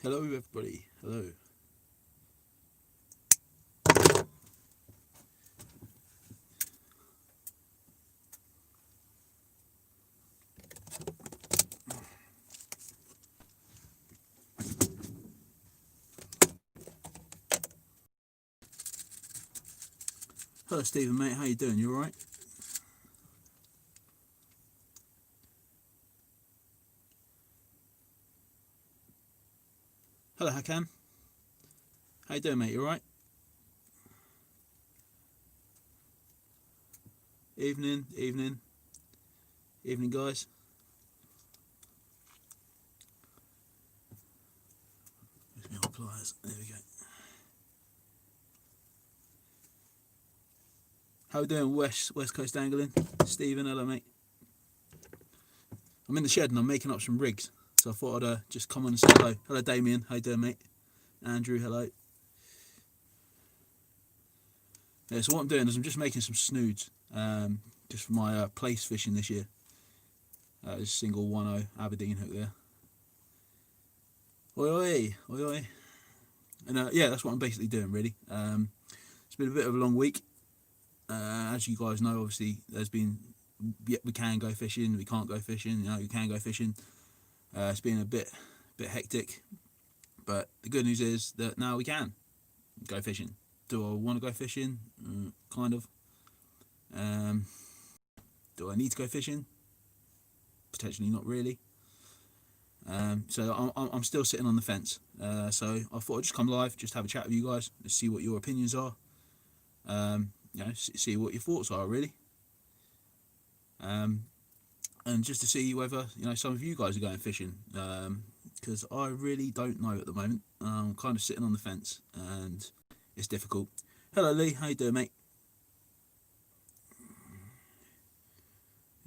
Hello everybody, hello. Hello Stephen mate, how you doing? You alright? Hello Hakan. How you doing mate? You alright? Evening guys. Where's my old pliers? There we go. How you doing West Coast Angling? Stephen, hello mate. I'm in the shed and I'm making up some rigs. So I thought I'd just come on and say hello. Hello Damien, how you doing mate? Andrew, hello. Yeah, so what I'm doing is I'm just making some snoods, just for my place fishing this year. There's a single 1.0 Aberdeen hook there. Oi oi, oi oi. And yeah, that's what I'm basically doing really. It's been a bit of a long week. As you guys know, obviously there's been, we can go fishing, we can't go fishing, you can go fishing. It's been a bit hectic, but the good news is that now we can go fishing. Do I want to go fishing? Kind of. Do I need to go fishing? Potentially not really. So I'm still sitting on the fence. So I thought I'd just come live, just have a chat with you guys, and see what your opinions are. See what your thoughts are really. And just to see whether some of you guys are going fishing, because I really don't know at the moment. I'm kind of sitting on the fence, and it's difficult. Hello Lee, how you doing mate?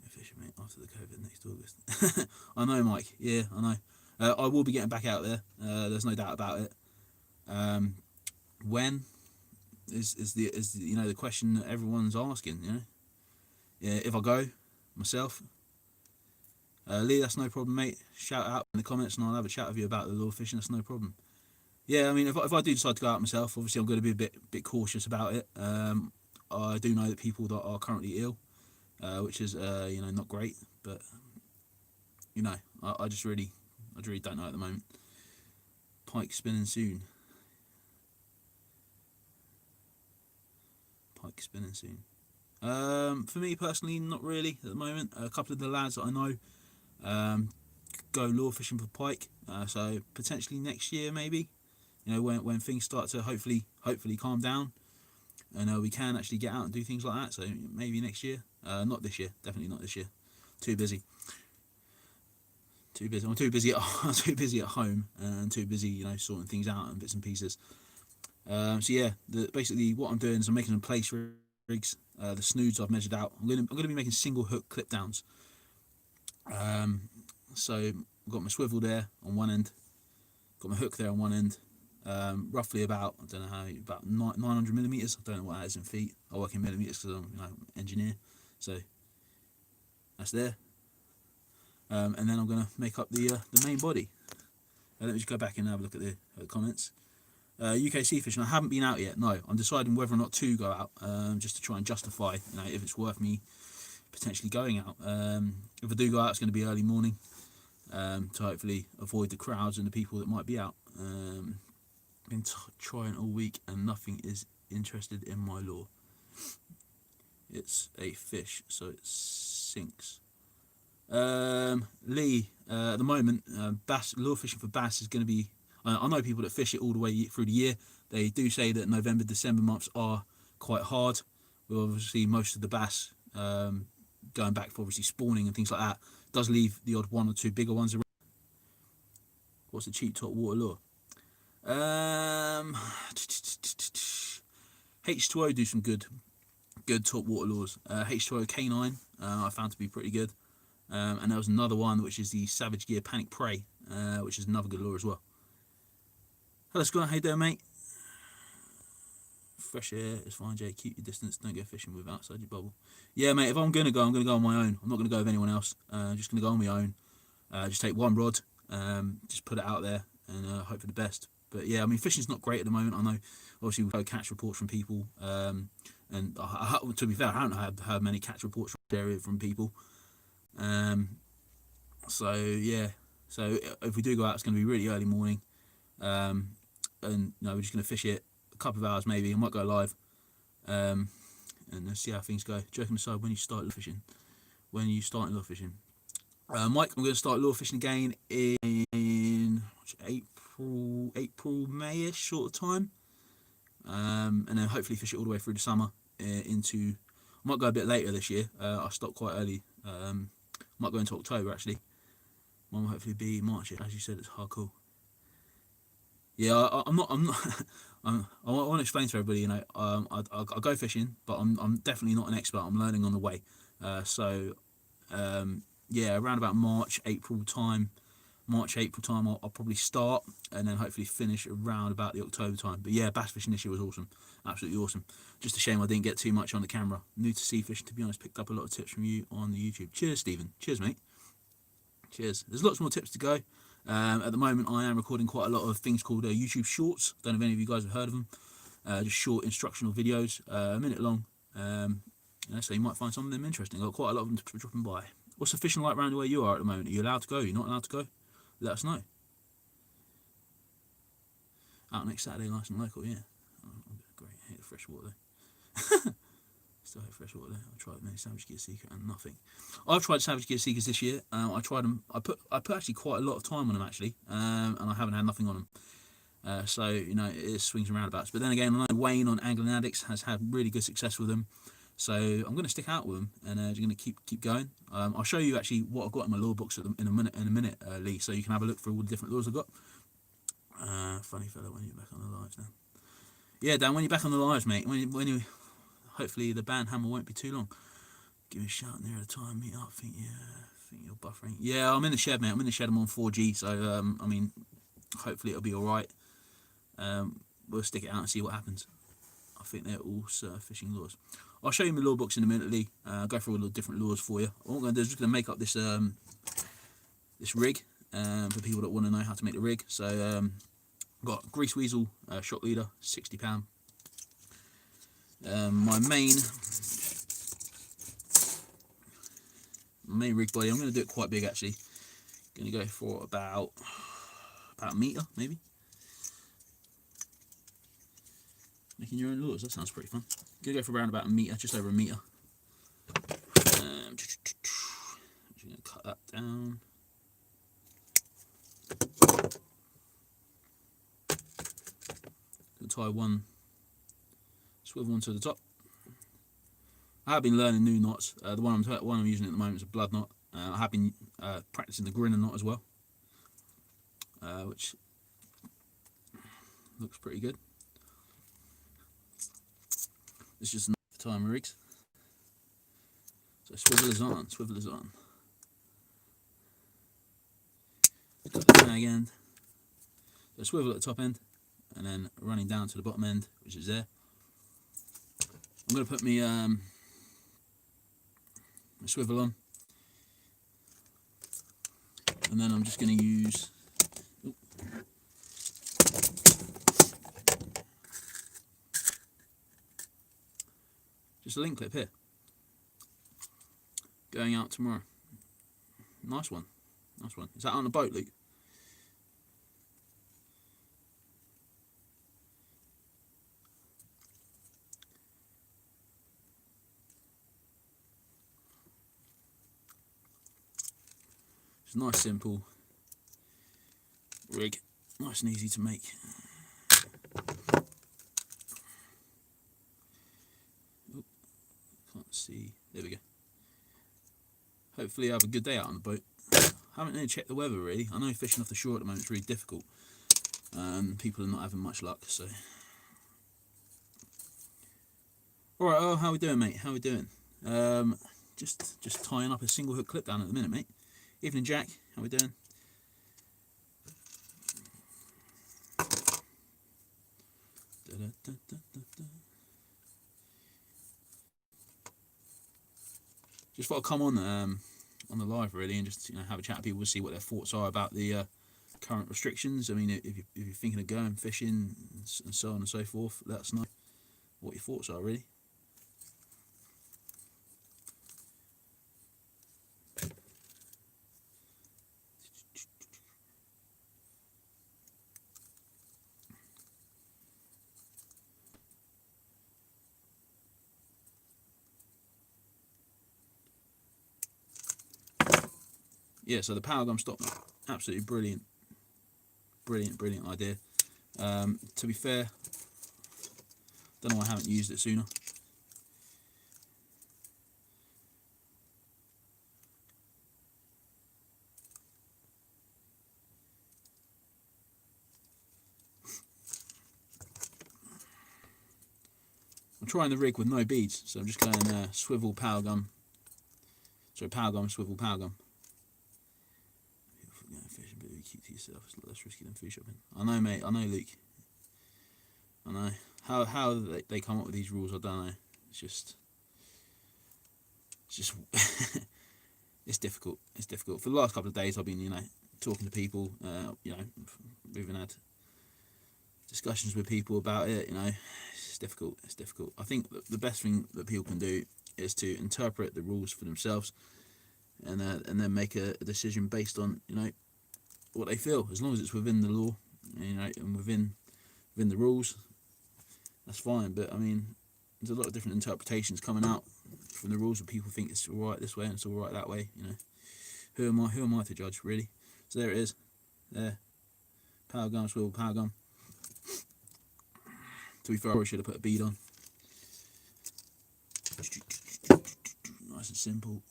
Fishing mate after the COVID next August. I know Mike, yeah I know. I will be getting back out there, there's no doubt about it. When is the question that everyone's asking, yeah, if I go myself. Lee, that's no problem mate, shout out in the comments and I'll have a chat with you about the lure fishing, that's no problem. Yeah, I mean, if I do decide to go out myself, obviously I'm going to be a bit cautious about it. I do know that people that are currently ill, which is not great, but I just really don't know at the moment. Pike spinning soon. Pike spinning soon. For me personally, not really at the moment. A couple of the lads that I know go lure fishing for pike, so potentially next year maybe. When things start to hopefully calm down, and we can actually get out and do things like that. So maybe next year. Not this year. Definitely not this year. Too busy. I'm too busy at home and too busy, sorting things out and bits and pieces. So yeah, basically what I'm doing is I'm making them place rigs. The snoods I've measured out. I'm gonna be making single hook clip downs. So I've got my swivel there on one end. Got my hook there on one end. Roughly about, I don't know how, about 900 millimeters. I don't know what that is in feet. I work in millimeters because I'm an engineer. So that's there. And then I'm going to make up the main body. Let me just go back and have a look at the comments. UK sea fishing. I haven't been out yet. No, I'm deciding whether or not to go out, just to try and justify, if it's worth me potentially going out. If I do go out, it's going to be early morning, to hopefully avoid the crowds and the people that might be out. Been trying all week and nothing is interested in my lure. It's a fish, so it sinks. Lee, at the moment, bass lure fishing for bass is going to be. I know people that fish it all the way through the year. They do say that November, December months are quite hard. With obviously most of the bass going back for obviously spawning and things like that. Does leave the odd one or two bigger ones around. What's the cheap top water lure? H2O do some good top water lures. H2O K9 I found to be pretty good. And there was another one which is the Savage Gear Panic Prey, which is another good lure as well. Hello Scott, how you doing mate? Fresh air is fine Jay, keep your distance, don't go fishing with outside your bubble. Yeah mate, if I'm going to go on my own. I'm not going to go with anyone else. I'm just going to go on my own. Just take one rod, just put it out there and hope for the best. But yeah, I mean, fishing's not great at the moment. I know, obviously, we've had catch reports from people, and to be fair, I haven't heard many catch reports from the area from people. So yeah, so if we do go out, it's going to be really early morning, and we're just going to fish it a couple of hours maybe. I might go live, and let's see how things go. Do you reckon decide when you start lure fishing? When you starting lure fishing? Mike, I'm going to start lure fishing again in April, May-ish sort of time, and then hopefully fish it all the way through the summer into. I might go a bit later this year. I stopped quite early. Might go into October actually. Might hopefully be March. As you said, it's hardcore. Yeah, I'm not. I want to explain to everybody. I go fishing, but I'm definitely not an expert. I'm learning on the way. Yeah, around about March, April time, I'll probably start, and then hopefully finish around about the October time. But yeah, bass fishing this year was awesome, absolutely awesome. Just a shame I didn't get too much on the camera. New to sea fishing, to be honest. Picked up a lot of tips from you on the YouTube. Cheers, Stephen. Cheers, mate. Cheers. There's lots more tips to go. At the moment, I am recording quite a lot of things called YouTube Shorts. Don't know if any of you guys have heard of them. Just short instructional videos, a minute long. So you might find some of them interesting. I've got quite a lot of them dropping by. What's the fishing like around where you are at the moment? Are you allowed to go? Are you not allowed to go? Let us know. Out next Saturday, nice and local, yeah. Oh, great. I hate the fresh water though. Still hate fresh water though. I've tried many Savage Gear Seeker and nothing. I've tried Savage Gear Seekers this year. I tried them. I put actually quite a lot of time on them actually, and I haven't had nothing on them. So it swings and roundabouts. But then again, I know Wayne on Angling Addicts has had really good success with them. So I'm going to stick out with them, and I'm going to keep going. I'll show you actually what I've got in my lure books in a minute, Lee, so you can have a look through all the different lures I've got. Funny fella, when you're back on the lives now. Yeah, Dan, when you're back on the lives, mate. When you hopefully the band hammer won't be too long. Give me a shout near the time. Meet up. I think you're buffering. Yeah, I'm in the shed, mate. I'm in the shed. I'm on 4G, so I mean, hopefully it'll be all right. We'll stick it out and see what happens. I think they're all surf fishing lures. I'll show you my lure books in a minute, Lee. Go through all the different lures for you. What I'm going to do is just going to make up this this rig for people that want to know how to make the rig. So I've got Grease Weasel shot leader, £60. My main rig body, I'm going to do it quite big actually. Going to go for about a metre maybe. Making your own lures, that sounds pretty fun. Gonna go for around about a metre, just over a metre. Just gonna cut that down. Gonna tie one swivel onto the top. I have been learning new knots. The one I'm using at the moment is a blood knot. I have been practicing the grinner knot as well, which looks pretty good. It's just enough to tie my rigs. So swivel is on, swivel is on. Got the tag end. So swivel at the top end, and then running down to the bottom end, which is there. I'm going to put my swivel on, and then I'm just going to use. Just a link clip here. Going out tomorrow. Nice one. Nice one. Is that on the boat, Luke? It's a nice simple rig. Nice and easy to make. Can't see. There we go. Hopefully I have a good day out on the boat. Haven't really checked the weather really. I know fishing off the shore at the moment is really difficult. People are not having much luck, so. Alright, oh, how we doing, mate? How we doing? Just tying up a single hook clip down at the minute, mate. Evening, Jack. How we doing? Just thought I'd come on the live really and just have a chat with people, see what their thoughts are about the current restrictions. I mean, if you're thinking of going fishing and so on and so forth, let us know what your thoughts are, really. Yeah, so the power gum stop, absolutely brilliant idea. To be fair, don't know why I haven't used it sooner. I'm trying the rig with no beads, so I'm just going swivel, power gum. Sorry, power gum, swivel, power gum. Fishing, but you keep to yourself. It's less risky than food shopping. I know, mate. I know, Luke. I know. How they come up with these rules, I don't know. It's just it's difficult. It's difficult. For the last couple of days, I've been, talking to people. We've even had discussions with people about it. It's difficult. It's difficult. I think the best thing that people can do is to interpret the rules for themselves, and then make a decision based on what they feel. As long as it's within the law, and within the rules, that's fine. But I mean, there's a lot of different interpretations coming out from the rules, and people think it's all right this way and it's all right that way. Who am I to judge, really? So there it is. There, power gum, swivel, power gum. To be fair, I probably should have put a bead on. Nice and simple.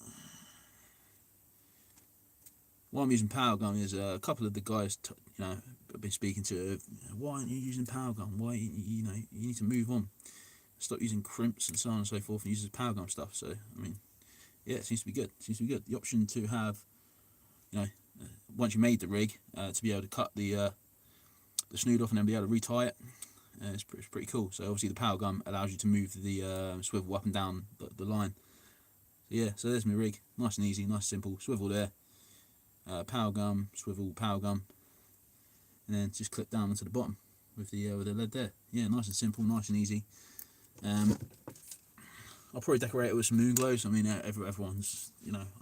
Why I'm using power gum is a couple of the guys, I've been speaking to. Why aren't you using power gum? Why you need to move on. Stop using crimps and so on and so forth, and use power gum stuff. So I mean, yeah, it seems to be good. It seems to be good. The option to have, once you made the rig, to be able to cut the snood off and then be able to retie it, it's pretty cool. So obviously the power gum allows you to move the swivel up and down the line. So yeah, so there's my rig. Nice and easy, nice simple. Swivel there. Power gum, swivel, power gum, and then just clip down onto the bottom with the lead there. Yeah, nice and simple, nice and easy. I'll probably decorate it with some Moonglows. I mean, everyone's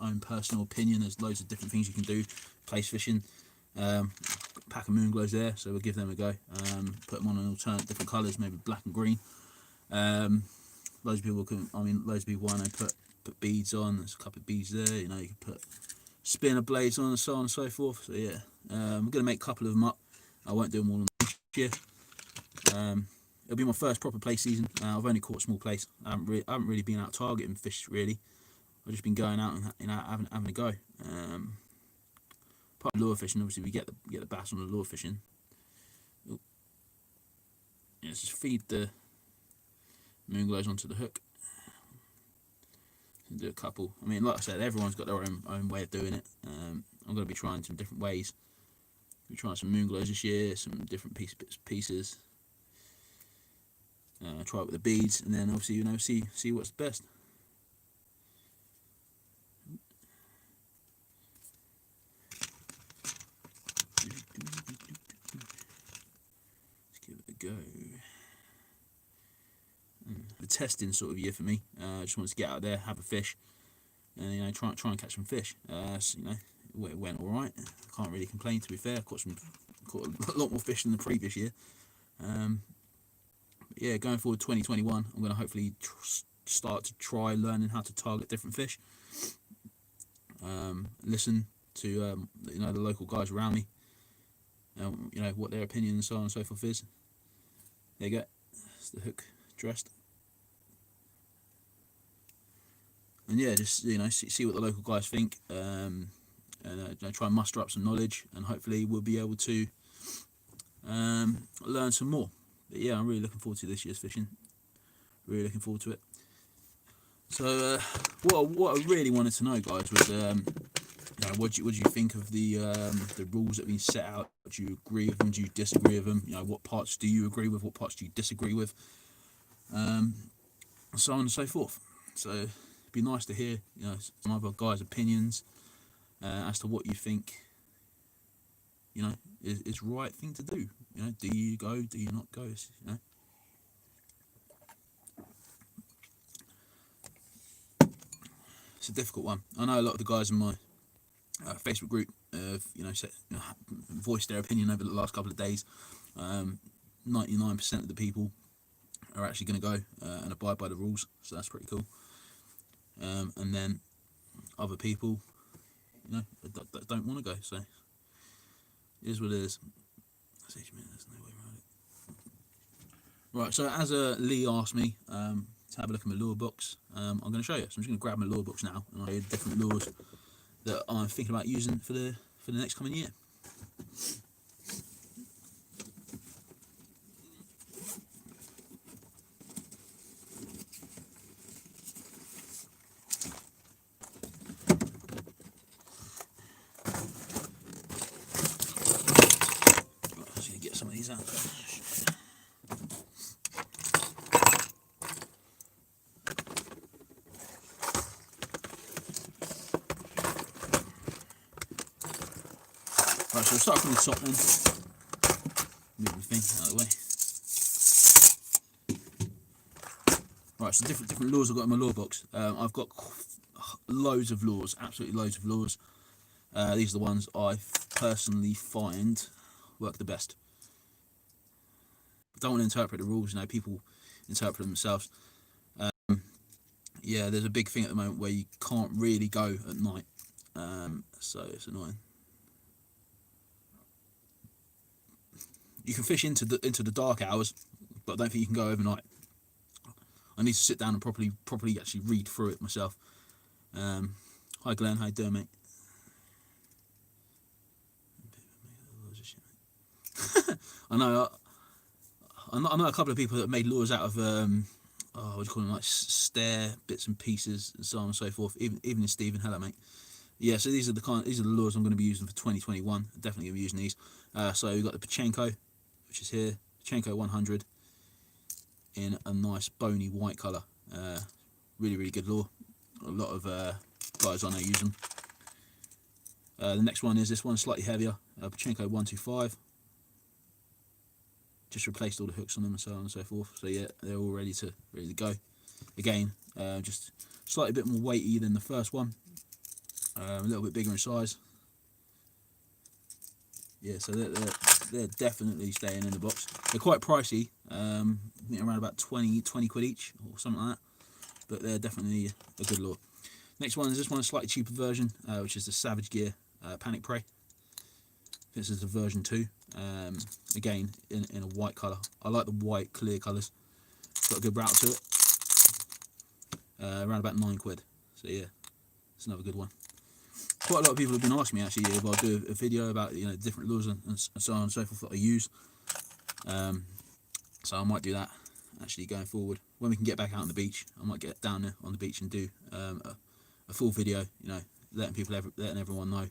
own personal opinion. There's loads of different things you can do. Place fishing, pack of Moonglows there, so we'll give them a go. Put them on an alternate different colours, maybe black and green. Loads of people want to put beads on. There's a couple of beads there. You can put spinner blades on and so on and so forth. So yeah, I'm going to make a couple of them up. I won't do them all this year. It'll be my first proper play season. I've only caught small place. I haven't really been out targeting fish really. I've just been going out and having a go. Part of lure fishing, obviously we get the bass on the lure fishing. Ooh. Yeah, just feed the Moonglows onto the hook. And do a couple. I mean, like I said, everyone's got their own way of doing it. I'm going to be trying some different ways. We're trying some Moonglows this year, some different pieces. Try it with the beads, and then obviously see what's the best. Let's give it a go. The testing sort of year for me. I just wanted to get out there, have a fish, and try and catch some fish. It went all right. I can't really complain, to be fair. Caught a lot more fish than the previous year. Yeah, going forward 2021, I'm going to hopefully start to try learning how to target different fish. Listen to the local guys around me. What their opinion and so on and so forth is. There you go. That's the hook dressed. And yeah, just see what the local guys think, and try and muster up some knowledge, and hopefully we'll be able to learn some more. But yeah, I'm really looking forward to this year's fishing. Really looking forward to it. So what I really wanted to know, guys, was what do you think of the rules that have been set out? Do you agree with them? Do you disagree with them? What parts do you agree with? What parts do you disagree with? So on and so forth. So it'd be nice to hear some other guys' opinions as to what you think you know, is right thing to do. You know, do you go? Do you not go? You know. It's a difficult one. I know a lot of the guys in my Facebook group have, you know, voiced their opinion over the last couple of days. 99% of the people are actually going to go and abide by the rules, so that's pretty cool. And then other people, you know, that don't want to go, so it is what it is. There's no way around it. Right, so as Lee asked me to have a look at my lure books, I'm going to show you. So I'm just going to grab my lure books now and I'll show you different lures that I'm thinking about using for the next coming year. Let's get some of these out. Right, so we'll start from the top then. Move everything out of the way. Right, so different lures I've got in my lure box. I've got loads of lures, absolutely loads of lures. These are the ones I personally find work the best. I don't want to interpret the rules, you know, people interpret them themselves. Yeah, there's a big thing at the moment where you can't really go at night, so it's annoying. You can fish into the dark hours, but I don't think you can go overnight. I need to sit down and properly actually read through it myself. Hi Glenn, how you doing, mate? I know a couple of people that made lures out of what do you call them, like stair bits and pieces and so on and so forth. Even Stephen, hello mate. Yeah, so these are the lures I'm going to be using for 2021. Definitely going to be using these. So we've got the Pachenko, which is here, Pachenko 100 in a nice bony white colour. Really good lure. A lot of guys I know use them. The next one is this one, slightly heavier, Pachenko 125. Just replaced all the hooks on them and so on and so forth. So yeah, they're all ready to go. Again, just slightly bit more weighty than the first one. A little bit bigger in size. Yeah, so they're definitely staying in the box. They're quite pricey. I think around about 20 quid each or something like that. But they're definitely a good lure. Next one is this one, a slightly cheaper version, which is the Savage Gear Panic Prey. This is the version 2. Again, in a white colour. I like the white clear colours. Got a good route to it. Around about 9 quid. So yeah, it's another good one. Quite a lot of people have been asking me actually if I'll do a video about, you know, different lures and so on and so forth that I use. So I might do that actually going forward. When we can get back out on the beach, I might get down there on the beach and do a full video, you know, letting everyone know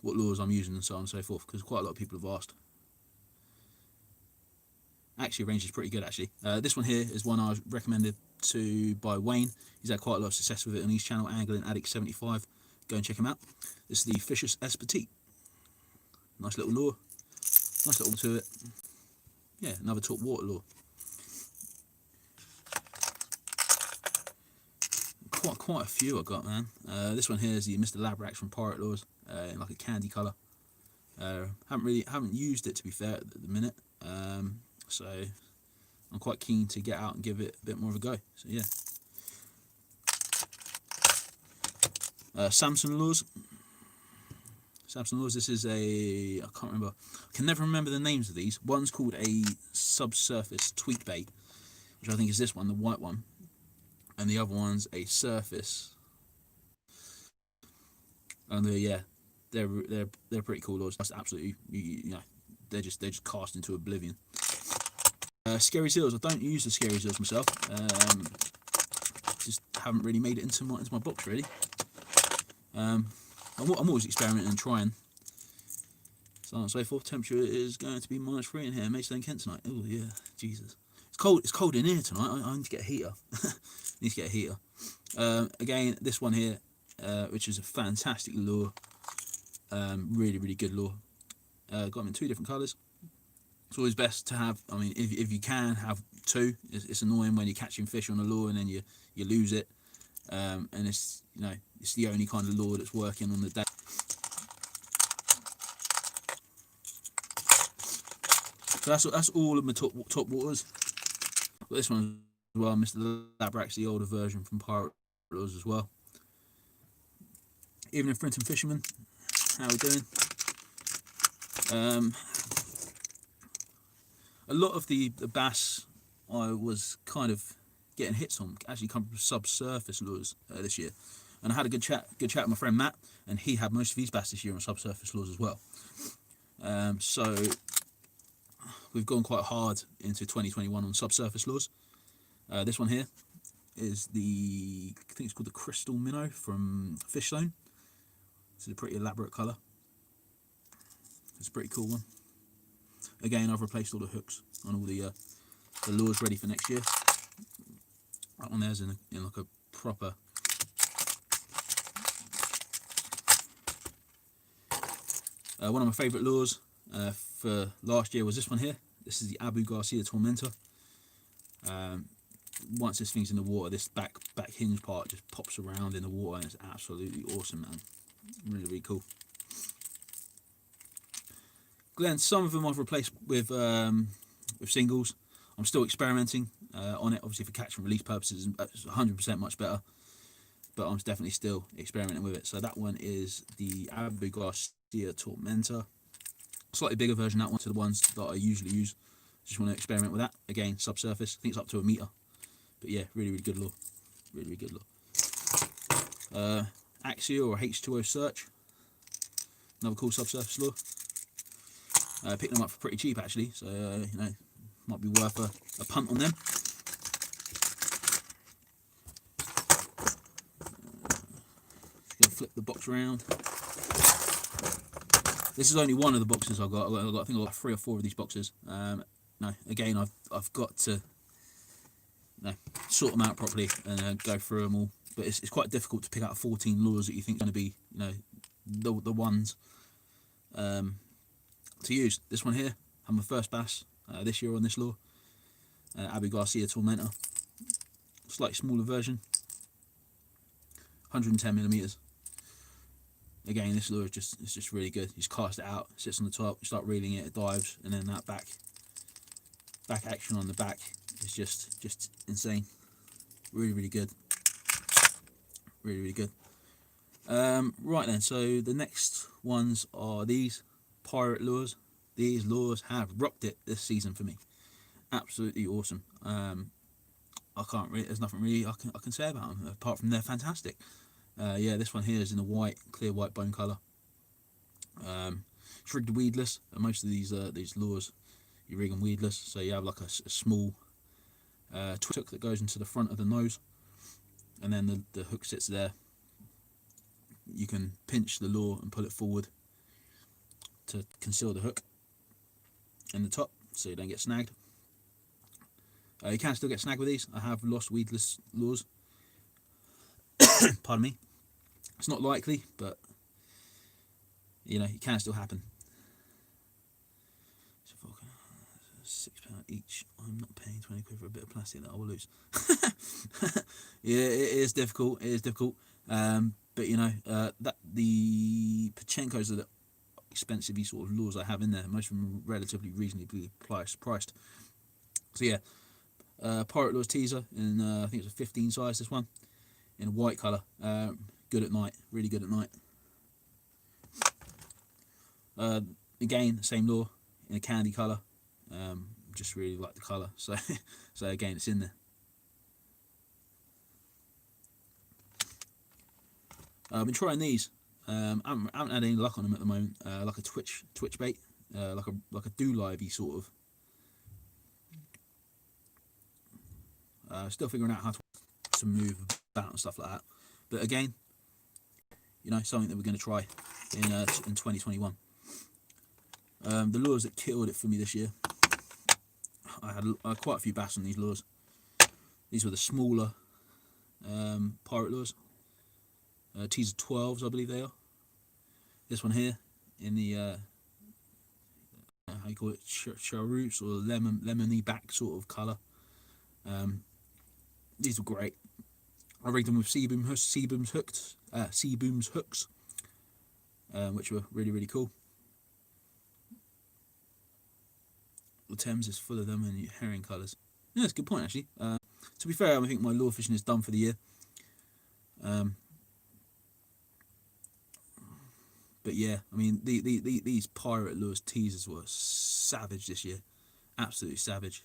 what lures I'm using and so on and so forth, because quite a lot of people have asked. Actually, range is pretty good actually. This one here is one I was recommended to by Wayne. He's had quite a lot of success with it on his channel, Angling Addict 75. Go and check him out. This is the Fisher's S Petite. Nice little lure. Nice little to it. Yeah, another top water lure. Quite a few I got, man. This one here is the Mr. Labrax from Pirate Lures, in like a candy colour. Haven't used it, to be fair, at the minute. So I'm quite keen to get out and give it a bit more of a go. So yeah. Samson Lures. Samson Lures. This is I can't remember. I can never remember the names of these. One's called a subsurface tweak bait, which I think is this one, the white one, and the other one's a surface. And they're pretty cool lures. That's absolutely, you know, they're just cast into oblivion. Scary Seals. I don't use the Scary Seals myself. Just haven't really made it into my box really. I'm always experimenting and trying. So on and so forth. Temperature is going to be -3 in here, Maidstone, Kent tonight. Oh yeah, Jesus. It's cold in here tonight. I need to get a heater. Need to get a heater. Again, this one here, which is a fantastic lure. Really good lure. Got them in 2 different colours. It's always best to have, I mean, if you can have 2. It's annoying when you're catching fish on a lure and then you lose it, and it's, you know, it's the only kind of lure that's working on the day. So that's all of my top waters. But this one as well, Mr. Labrax, the older version from Pirate Lures as well. Evening Frinton Fisherman, how we doing? A lot of the bass I was kind of getting hits on actually come from subsurface lures this year, and I had a good chat with my friend Matt, and he had most of his bass this year on subsurface lures as well. So we've gone quite hard into 2021 on subsurface lures. This one here is I think it's called the Crystal Minnow from Fishlane. It's a pretty elaborate colour. It's a pretty cool one. Again, I've replaced all the hooks on all the lures ready for next year. That one there's in like a proper. One of my favourite lures for last year was this one here. This is the Garcia Tormentor. Once this thing's in the water, this back hinge part just pops around in the water, and it's absolutely awesome, man. Really cool. Then some of them I've replaced with singles. I'm still experimenting on it. Obviously, for catch and release purposes, it's 100% much better. But I'm definitely still experimenting with it. So that one is the Garcia Tormentor. Slightly bigger version, that one, to the ones that I usually use. Just want to experiment with that. Again, subsurface. I think it's up to 1 meter. But yeah, really good lure. Really good lure. Axio or H2O Search. Another cool subsurface lure. Picked them up for pretty cheap actually, so you know, might be worth a punt on them. Just gonna flip the box around. This is only one of the boxes I've got. I think I've got 3 or 4 of these boxes. No, again, I've got to sort them out properly and go through them all. But it's quite difficult to pick out 14 lures that you think are going to be, you know, the ones to use. This one here, had my first bass this year on this lure. Garcia Tormentor. Slightly smaller version. 110mm. Again, this lure is just really good. You just cast it out, sits on the top, you start reeling it, it dives, and then that back action on the back is just insane. Really good. Really good. Right then, so the next ones are these pirate lures. These lures have rocked it this season for me. Absolutely awesome. There's nothing really I can say about them apart from they're fantastic. Yeah, this one here is in a clear white bone colour. It's rigged weedless. Most of these lures you rig them weedless, so you have like a small twist hook that goes into the front of the nose, and then the hook sits there. You can pinch the lure and pull it forward to conceal the hook in the top, so you don't get snagged. You can still get snagged with these. I have lost weedless lures. Pardon me. It's not likely, but you know, it can still happen. So £6 each. I'm not paying 20 quid for a bit of plastic that I will lose. Yeah, it is difficult. It is difficult. But you know, that the Pachenkos are the expensive sort of lures I have in there. Most of them are relatively reasonably priced. So yeah, Pirate Lures teaser in I think it's a 15 size. This one in a white colour. Good at night. Really good at night. Again, same lure in a candy colour. Just really like the colour. So again, it's in there. I've been trying these. I haven't had any luck on them at the moment. Like a twitch bait, like a do-livey sort of. Still figuring out how to move about and stuff like that. But again, you know, something that we're going to try in 2021. The lures that killed it for me this year, I had quite a few bass on these lures. These were the smaller pirate lures. Teaser 12s, I believe they are. This one here in the how you call it, chartreuse or lemony back sort of colour. These were great. I rigged them with Seaboom's hooks, which were really cool. The Thames is full of them and herring colours. Yeah, that's a good point actually. To be fair, I think my lure fishing is done for the year. But yeah, I mean these pirate lures teasers were savage this year, absolutely savage.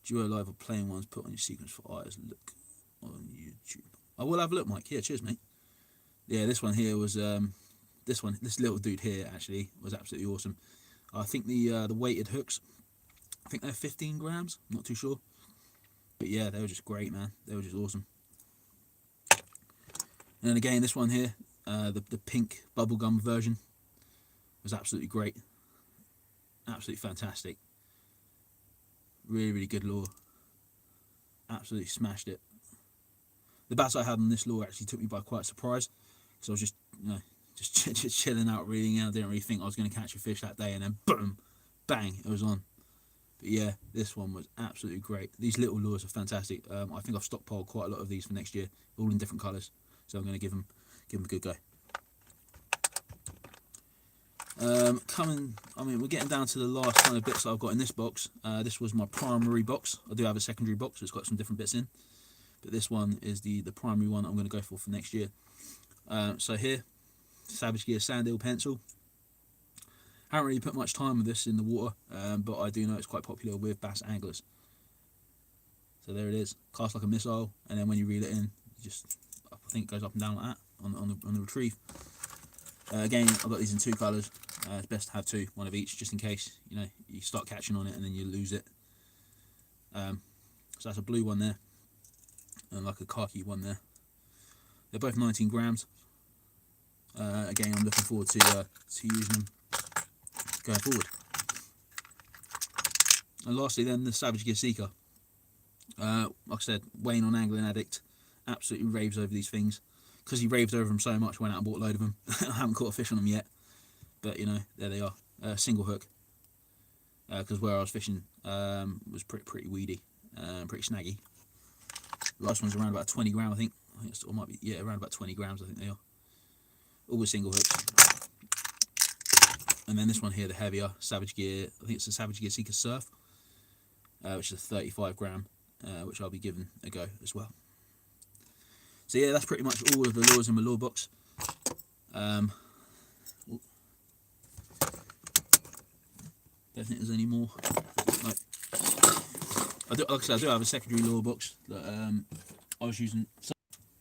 Duo live or plain ones put on your sequence for eyes. Look on YouTube. I will have a look, Mike. Yeah, cheers, mate. Yeah, this one here was this little dude here actually was absolutely awesome. I think the weighted hooks, I think they're 15 grams. I'm not too sure, but yeah, they were just great, man. They were just awesome. And then again, this one here, the pink bubblegum version was absolutely great, absolutely fantastic. Really good lure. Absolutely smashed it. The bass I had on this lure actually took me by quite surprise, because I was just, you know, just chilling out, reading out. Didn't really think I was going to catch a fish that day, and then boom, bang, it was on. But yeah, this one was absolutely great. These little lures are fantastic. I think I've stockpiled quite a lot of these for next year, all in different colours. So I'm going to give them a good go. I mean, we're getting down to the last kind of bits that I've got in this box. This was my primary box. I do have a secondary box, it's got some different bits in, but this one is the primary one I'm going to go for next year. So here, Savage Gear sand eel pencil. Haven't really put much time with this in the water, but I do know it's quite popular with bass anglers. So there it is, cast like a missile, and then when you reel it in, you just, I think it goes up and down like that on the retrieve. Again, I've got these in two colours. It's best to have two, one of each, just in case, you know, you start catching on it and then you lose it. So that's a blue one there, and like a khaki one there. They're both 19 grams. Again, I'm looking forward to using them going forward. And lastly then, the Savage Gear Seeker. Like I said, Wayne on Angling Addict absolutely raves over these things. Because he raved over them so much, went out and bought a load of them. I haven't caught a fish on them yet, but you know, there they are. Single hook, because where I was fishing was pretty weedy, pretty snaggy. The last one's around about 20 grams, I think. I think it might be, yeah, around about 20 grams, I think they are. All with single hooks. And then this one here, the heavier Savage Gear, I think it's the Savage Gear Seeker Surf, which is a 35 gram, which I'll be giving a go as well. So yeah, that's pretty much all of the lures in my lure box. Don't think there's any more. No. Like I said, I do have a secondary lure box that I was using. So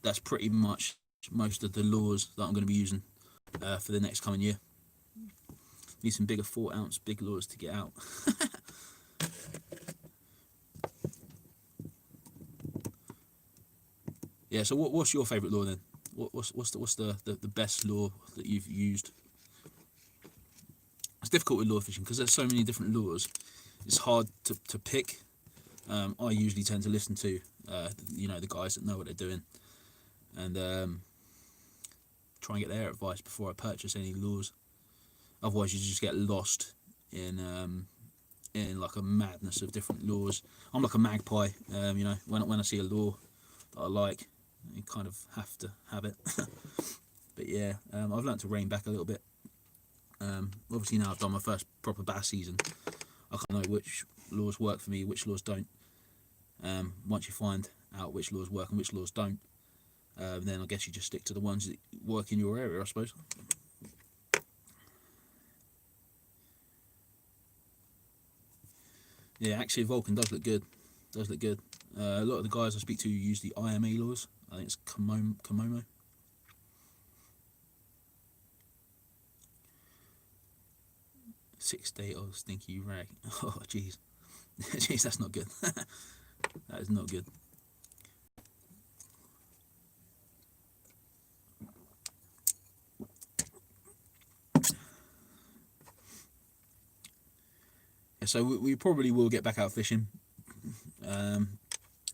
that's pretty much most of the lures that I'm going to be using for the next coming year. Need some bigger 4-ounce big lures to get out. Yeah, so what's your favourite lure then? What's the best lure that you've used? It's difficult with lure fishing because there's so many different lures. It's hard to pick. I usually tend to listen to you know, the guys that know what they're doing, and try and get their advice before I purchase any lures. Otherwise, you just get lost in like a madness of different lures. I'm like a magpie. You know, when I see a lure that I like, you kind of have to have it. But yeah, I've learned to rein back a little bit. Obviously now I've done my first proper bass season, I kind of know which lures work for me, which lures don't. Once you find out which lures work and which lures don't, then I guess you just stick to the ones that work in your area, I suppose. Yeah, actually Vulcan does look good. Does look good. A lot of the guys I speak to use the IMA lures. I think it's Komomo. Six-day old stinky rag. Oh, jeez. Jeez, that's not good. That is not good. Yeah, so we probably will get back out fishing. Don't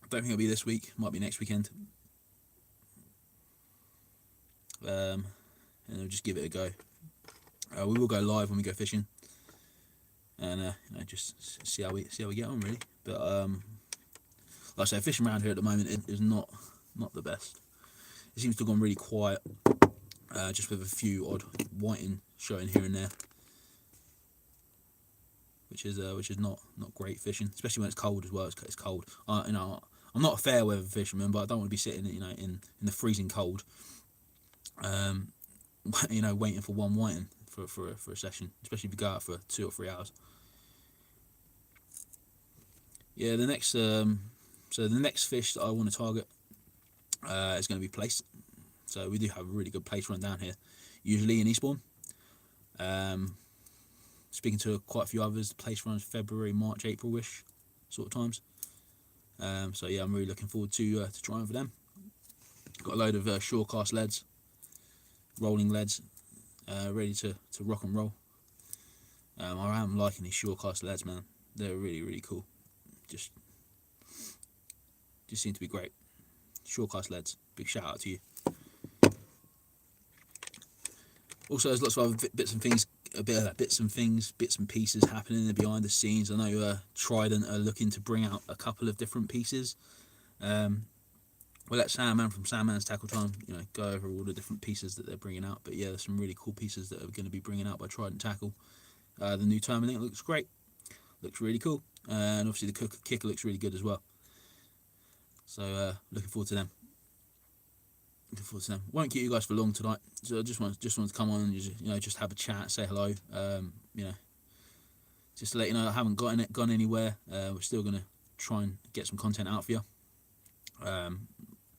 think it'll be this week. Might be next weekend. And we'll just give it a go. We will go live when we go fishing, and you know, just see how we get on really. But like I say, fishing around here at the moment is not the best. It seems to have gone really quiet, just with a few odd whiting showing here and there, which is not great fishing, especially when it's cold as well. It's cold. You know, I'm not a fair weather fisherman, but I don't want to be sitting, you know, in the freezing cold, you know, waiting for one whiting for a session, especially if you go out for 2 or 3 hours. Yeah, the next so the next fish that I want to target is going to be place. So we do have a really good place run down here, usually in Eastbourne. Speaking to quite a few others, the place runs February, March, April-ish sort of times. So yeah, I'm really looking forward to trying for them. Got a load of shore cast leads, rolling leads, ready to rock and roll. I am liking these shore cast leads, man. They're really cool. Just seem to be great. Shore cast leads, big shout out to you. Also, there's lots of other bits and pieces happening behind the scenes. I know Trident are looking to bring out a couple of different pieces. We'll let Sandman from Sandman's Tackle Time, you know, go over all the different pieces that they're bringing out. But yeah, there's some really cool pieces that are going to be bringing out by Trident Tackle. The new Terminate looks great, looks really cool, and obviously the kicker looks really good as well. So looking forward to them. Won't keep you guys for long tonight. So I just want to come on and just have a chat, say hello. You know, just to let you know I haven't gone anywhere. We're still gonna try and get some content out for you,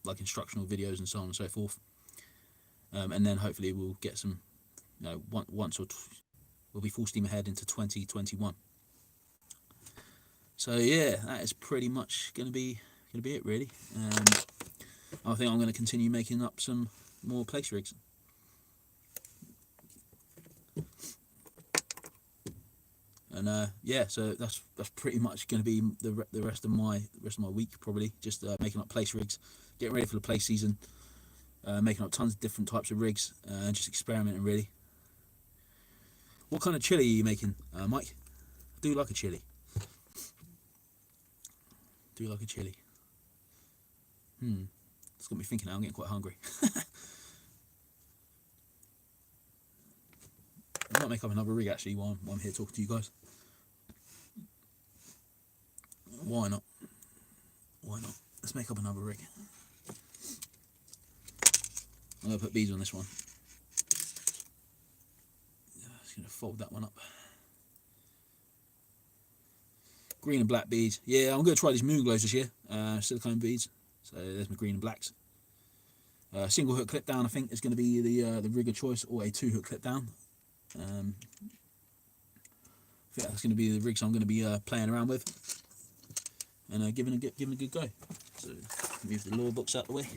like instructional videos and so on and so forth. And then hopefully we'll get some, you know, we'll be full steam ahead into 2021. So yeah, that is pretty much gonna be it really. I think I'm going to continue making up some more place rigs. And yeah, so that's pretty much going to be the rest of my week, probably just making up place rigs, getting ready for the place season, making up tons of different types of rigs, and just experimenting really. What kind of chili are you making, Mike? I do like a chili. It's got me thinking now. I'm getting quite hungry. I might make up another rig actually while I'm here talking to you guys. Why not? Let's make up another rig. I'm going to put beads on this one. Just going to fold that one up. Green and black beads. Yeah, I'm going to try these Moonglows this year. Silicone beads. So there's my green and blacks. Single hook clip down, I think, is going to be the rig of choice, or a 2 hook clip down. I think that's going to be the rigs I'm going to be playing around with and giving a good go. So move the law books out of the way.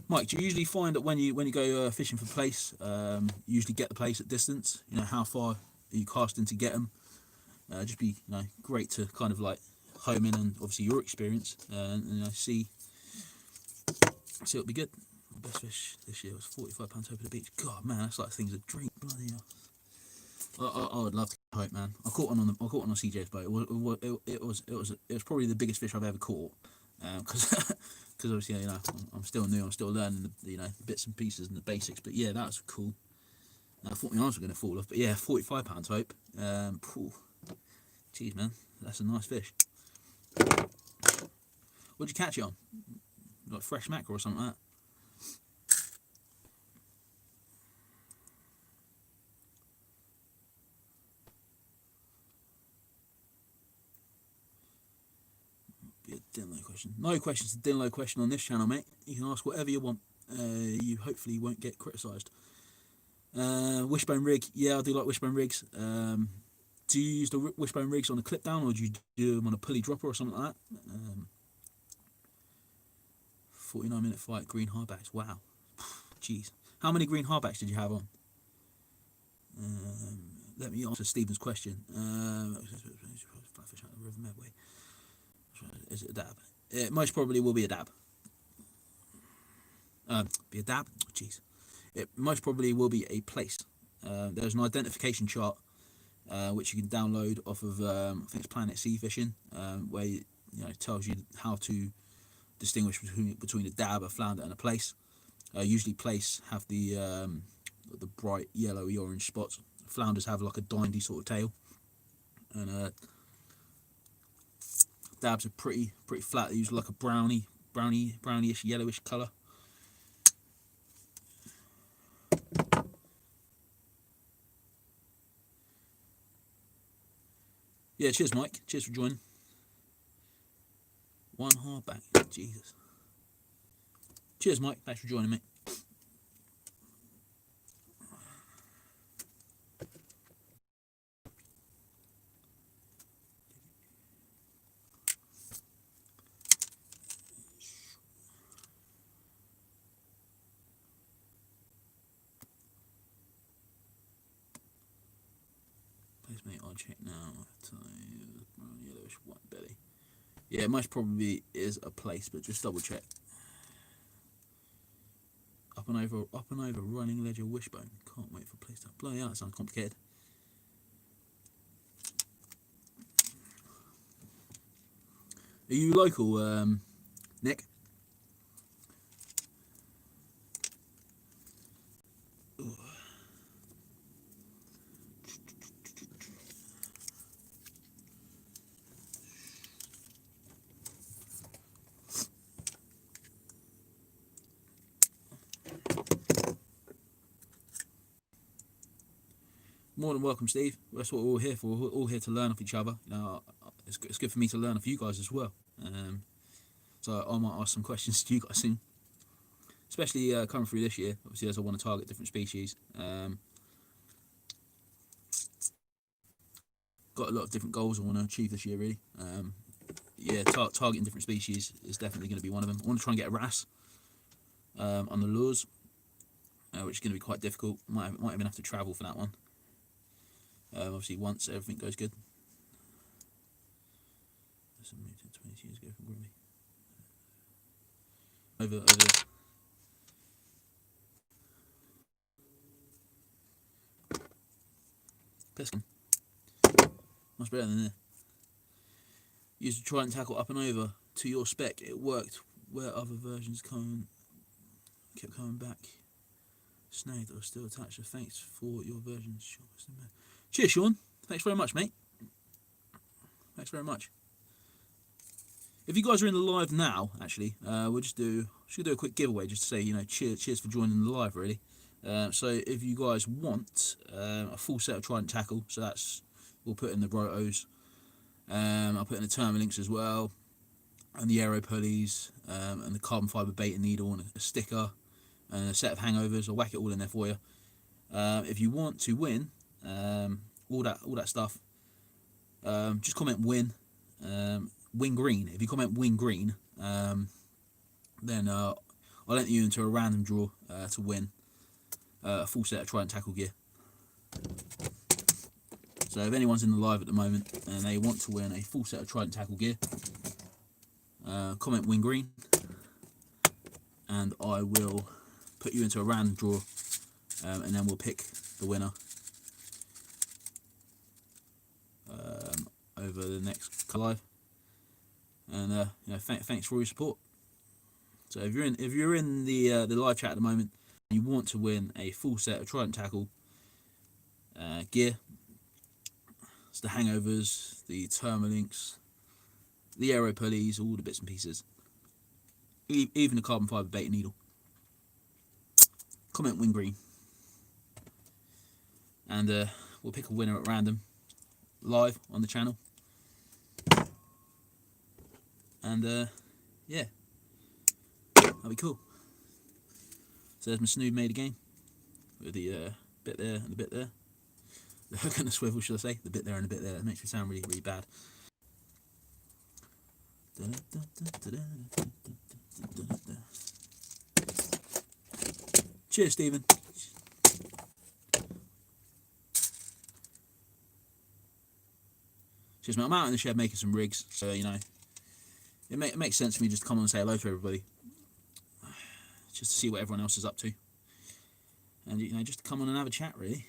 Mike, do you usually find that when you go fishing for place, you usually get the place at distance? You know, how far are you casting to get them? Just be, you know, great to kind of like home in on obviously your experience and you know, see it'll be good. My best fish this year was 45 pounds over the beach. God, man, that's like things a dream. Bloody hell. I would love to get hope, man. I caught one on CJ's boat. It was probably the biggest fish I've ever caught. Because obviously, you know, I'm still new. I'm still learning the, you know, the bits and pieces and the basics. But yeah, that was cool. I thought my arms were going to fall off. But yeah, 45 pounds hope. Jeez, man, that's a nice fish. What'd you catch it on? Like fresh mackerel or something like that? Be a Dinlow question. No questions to Dinlow question on this channel, mate. You can ask whatever you want. You hopefully won't get criticised. Wishbone rig. Yeah, I do like wishbone rigs. Do you use the wishbone rigs on a clip down, or do you do them on a pulley dropper or something like that? 49-minute fight, green hardbacks. Wow. Jeez. How many green hardbacks did you have on? Let me answer Stephen's question. Is it a dab? It most probably will be a dab. Be a dab. Jeez, it most probably will be a place. There's an identification chart which you can download off of I think it's Planet Sea Fishing, where it tells you how to distinguish between a dab, a flounder, and a place. Usually, place have the bright yellowy orange spots. Flounders have like a dindy sort of tail, and dabs are pretty flat. They use like a brownish yellowish colour. Yeah, cheers, Mike. Cheers for joining. One hardback. Jesus. Cheers, Mike. Thanks for joining, mate. Place mate, I'll check now. Brown, yellowish, white belly. Yeah, it most probably is a place, but just double check. Up and over, running ledger, wishbone. Can't wait for place to bloody hell, that sounds complicated. Are you local, Nick? More than welcome, Steve. That's what we're all here for. We're all here to learn off each other. It's good for me to learn off you guys as well. So I might ask some questions to you guys soon, especially coming through this year. Obviously, as I want to target different species. Got a lot of different goals I want to achieve this year, really. Yeah, targeting different species is definitely going to be one of them. I want to try and get a wrasse on the lures, which is going to be quite difficult. Might even have to travel for that one. Obviously, once everything goes good. This moved 20 years ago from Grimmy. Over there. Peskin. Much better than there. Used to try and tackle up and over to your spec. It worked where other versions kept coming back. Snagged or still attached. So thanks for your version. Cheers, Sean. Thanks very much, mate. Thanks very much. If you guys are in the live now, actually, we'll just do a quick giveaway just to say, cheers for joining the live, really. So if you guys want a full set of Trident tackle, so we'll put in the Brotos, I'll put in the Termalinks as well, and the aero pulleys, and the carbon fibre bait and needle, and a sticker, and a set of hangovers. I'll whack it all in there for you. If you want to win all that stuff, just comment win green. If you comment win green, then I'll enter you into a random draw to win a full set of Trident tackle gear. So if anyone's in the live at the moment and they want to win a full set of Trident tackle gear, comment win green, and I will put you into a random draw, and then we'll pick the winner over the next live. And thanks for all your support. So if you're in the live chat at the moment, and you want to win a full set of Trident tackle gear, it's the hangovers, the Termalinks, the aero pulleys, all the bits and pieces, even the carbon fibre bait and needle. Comment win green, and we'll pick a winner at random live on the channel. And yeah, that'll be cool. So there's my snood made again, with the bit there and the bit there, the hook and the swivel, should I say, the bit there and the bit there. That makes me sound really, really bad. Cheers, Stephen. Cheers, mate. I'm out in the shed making some rigs, so it makes sense for me just to come on and say hello to everybody. just to see what everyone else is up to, and you know, just to come on and have a chat really.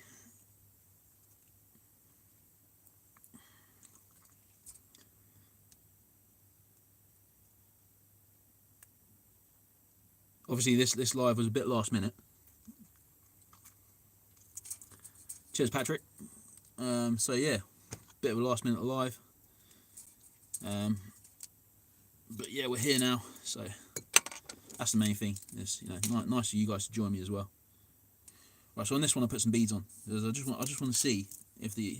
Obviously this live was a bit last minute. Cheers, Patrick. So yeah, bit of a last minute live. But yeah, we're here now, so that's the main thing. It's, you know, nice for you guys to join me as well. Right, so on this one I put some beads on. I just want to see if the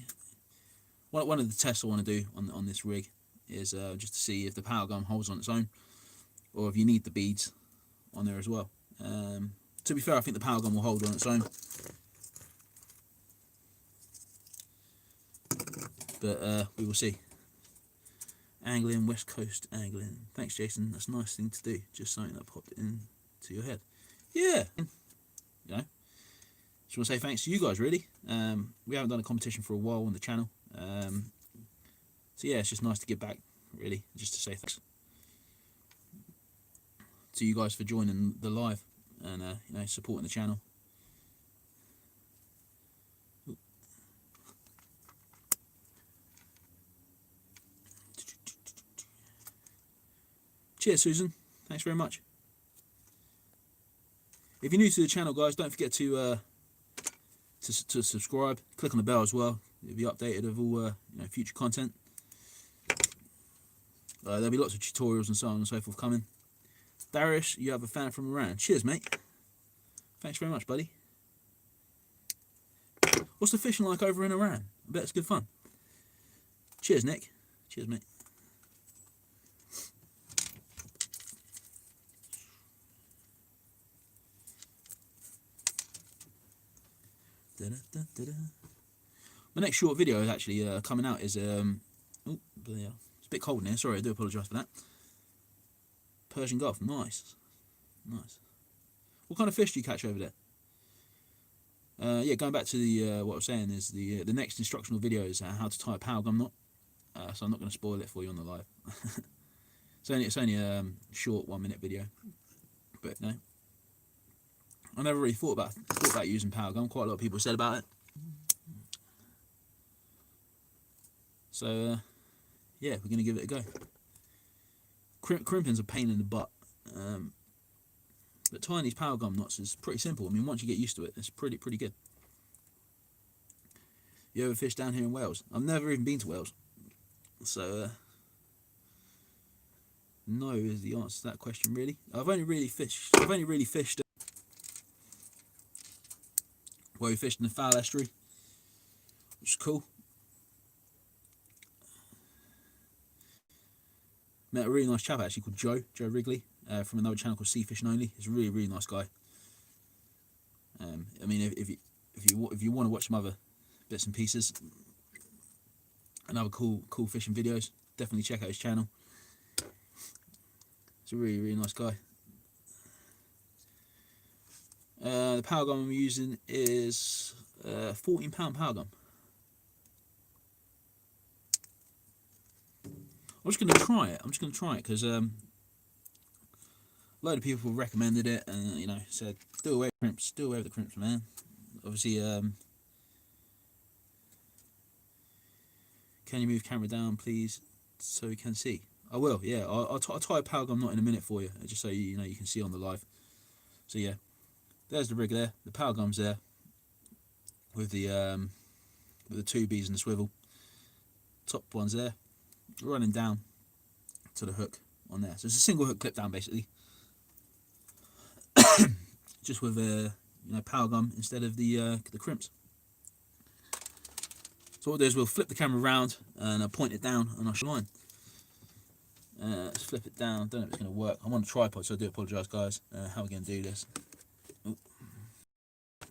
one of the tests I want to do on this rig is just to see if the power gun holds on its own, or if you need the beads on there as well. To be fair, I think the power gun will hold on its own, but we will see. Angling, West Coast angling. Thanks, Jason. That's a nice thing to do. Just something that popped into your head. Yeah. You know, just want to say thanks to you guys, really. We haven't done a competition for a while on the channel. So yeah, it's just nice to give back, really, just to say thanks to you guys for joining the live and you know, supporting the channel. Cheers, Susan. Thanks very much. If you're new to the channel, guys, don't forget to subscribe. Click on the bell as well. You'll be updated of all you know, future content. There'll be lots of tutorials and so on and so forth coming. Darius, you have a fan from Iran. Cheers, mate. Thanks very much, buddy. What's the fishing like over in Iran? I bet it's good fun. Cheers, Nick. Cheers, mate. My next short video is actually coming out is oh, yeah, it's a bit cold in here, sorry, I do apologise for that. Persian Gulf, nice. Nice. What kind of fish do you catch over there? Yeah, going back to the what I was saying is the next instructional video is how to tie a power gum knot. So I'm not going to spoil it for you on the live. it's only a short 1 minute video, but no. I never really thought about using power gum. Quite a lot of people said about it. So yeah, we're going to give it a go. Crimping's a pain in the butt, but tying these power gum knots is pretty simple. I mean, once you get used to it, it's pretty good. You ever fish down here in Wales? I've never even been to Wales, so no is the answer to that question. Really, I've only really fished where we fished in the Foul Estuary, which is cool. Met a really nice chap actually called Joe Wrigley, from another channel called Sea Fishing Only. He's a really nice guy. I mean, if you want to watch some other bits and pieces and other cool fishing videos, definitely check out his channel. He's a really nice guy. The power gun I'm using is 14-pound power gun. I'm just going to try it because a load of people recommended it and, you know, said do away with the crimps, man. Obviously, can you move camera down, please, so we can see? I will, yeah. I'll tie a power gun knot in a minute for you, just so you know you can see on the live. So yeah, there's the rig there. The power gun's there with the 2 Bs and the swivel. Top one's there, running down to the hook on there. So it's a single hook clip down basically, just with a power gun instead of the crimps. So what we'll do is we'll flip the camera around and I'll point it down and I'll show line. Let's flip it down. Don't know if it's going to work. I'm on a tripod, so I do apologise, guys. How are we going to do this? Ooh.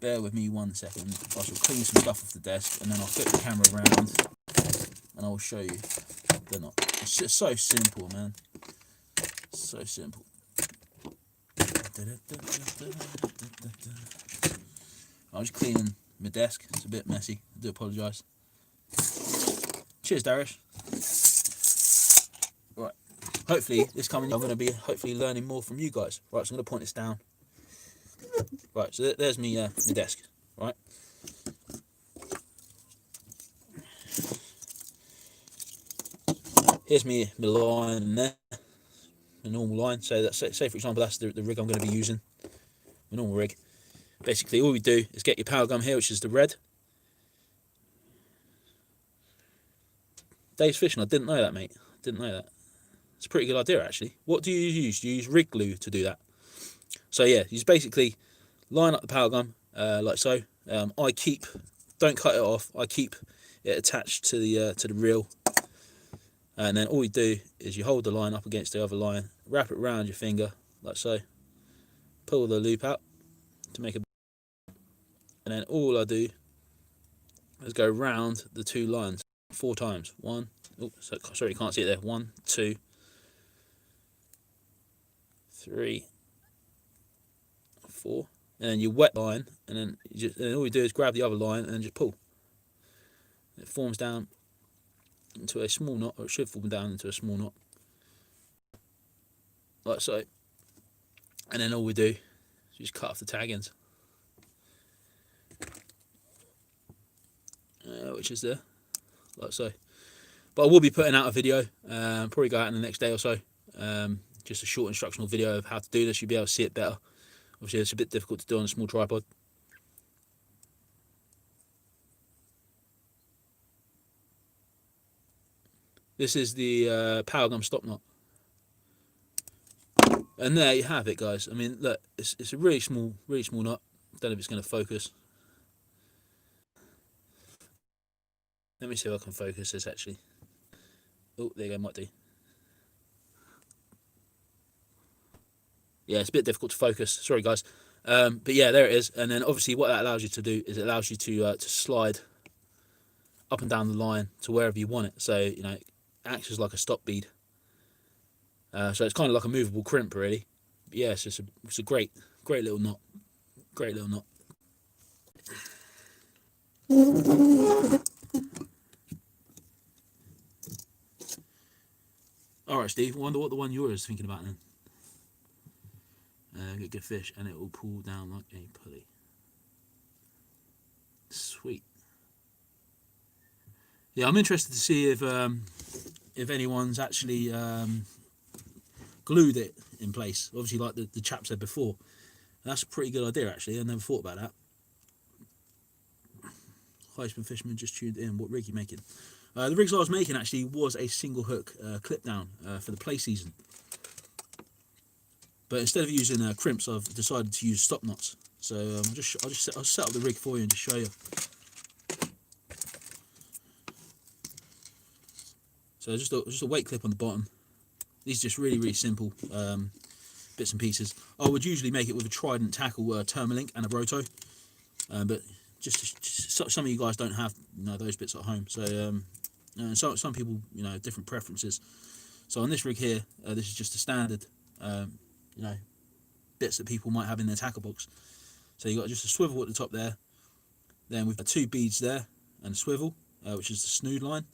Bear with me 1 second. I shall clean some stuff off the desk and then I'll flip the camera around and I'll show you the knot. It's just so simple, man. So simple. I'm just cleaning my desk. It's a bit messy. I do apologise. Cheers, Darius. Right. Hopefully, this coming I'm going to be hopefully learning more from you guys. Right, so I'm going to point this down. Right, so there's me, my desk, right? Here's me, my line there, the normal line. So that, say for example, that's the rig I'm going to be using, the normal rig. Basically, all we do is get your power gun here, which is the red. Dave's fishing. I didn't know that, mate. Didn't know that. It's a pretty good idea, actually. What do you use? Do you use rig glue to do that? So yeah, you just basically line up the power gun like so. Don't cut it off. I keep it attached to the reel, and then all you do is you hold the line up against the other line, wrap it around your finger like so, pull the loop out to make a, and then all I do is go round the two lines 4 times. Sorry, you can't see it there. 1, 2, 3, 4, and then you wet line, and then all you do is grab the other line and then just pull. It forms down into a small knot, or it should form down into a small knot, like so. And then all we do is just cut off the tag ends, which is there, like so. But I will be putting out a video, probably go out in the next day or so. Just a short instructional video of how to do this. You'll be able to see it better. Obviously, it's a bit difficult to do on a small tripod. This is the power gun stop knot. And there you have it, guys. I mean, look, it's a really small knot. Don't know if it's going to focus. Let me see if I can focus this, actually. Oh, there you go, might do. Yeah, it's a bit difficult to focus. Sorry, guys. But yeah, there it is. And then obviously what that allows you to do is it allows you to slide up and down the line to wherever you want it. So, you know, it acts as like a stop bead. So it's kind of like a movable crimp, really. But yeah, it's a great little knot. Great little knot. Alright, Steve, I wonder what the one yours is thinking about then. Get good fish, and it will pull down like a pulley. Sweet. Yeah, I'm interested to see if anyone's actually glued it in place. Obviously, like the chap said before, that's a pretty good idea. Actually, I never thought about that. Highspin fisherman just tuned in. What rig are you making? The rigs I was making actually was a single hook clip down for the play season. But instead of using crimps, I've decided to use stop knots. So I'll set up the rig for you and just show you. So just a weight clip on the bottom. These are just really simple bits and pieces. I would usually make it with a Trident tackle, Termalink, and a roto. But just some of you guys don't have those bits at home. So some people different preferences. So on this rig here, this is just a standard. Bits that people might have in their tackle box. So you've got just a swivel at the top there. Then we've got 2 beads there and a swivel, which is the snood line.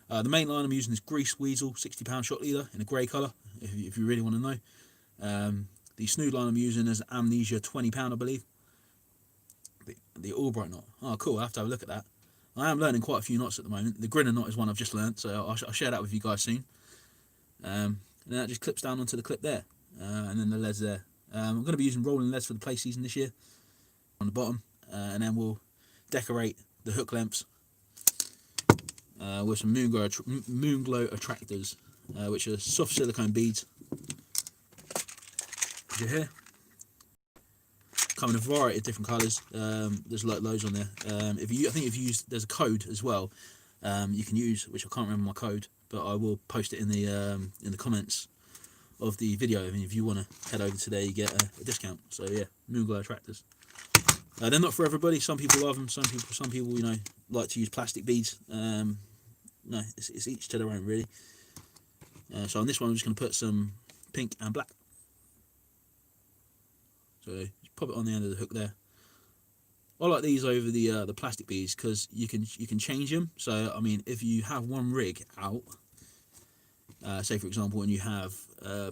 The main line I'm using is Grease Weasel 60-pound shot leader in a grey colour, if you really want to know. The snood line I'm using is Amnesia 20-pound, I believe. The Albright knot. Oh, cool, I have to have a look at that. I am learning quite a few knots at the moment. The Grinner knot is one I've just learnt, so I'll share that with you guys soon. And then that just clips down onto the clip there. And then the leads there. I'm going to be using rolling leads for the play season this year on the bottom, and then we'll decorate the hook lengths with some Moonglow Attractors, which are soft silicone beads. As you hear, come in a variety of different colours. There's loads on there. I think if you use, there's a code as well. You can use, which I can't remember my code, but I will post it in the comments of the video. I mean, if you want to head over to there, you get a discount. So yeah, Moonglow Attractors. They're not for everybody. Some people love them. Some people like to use plastic beads. No, it's each to their own, really. So on this one, I'm just going to put some pink and black. So just pop it on the end of the hook there. I like these over the plastic beads because you can change them. So I mean, if you have one rig out, say for example, when you have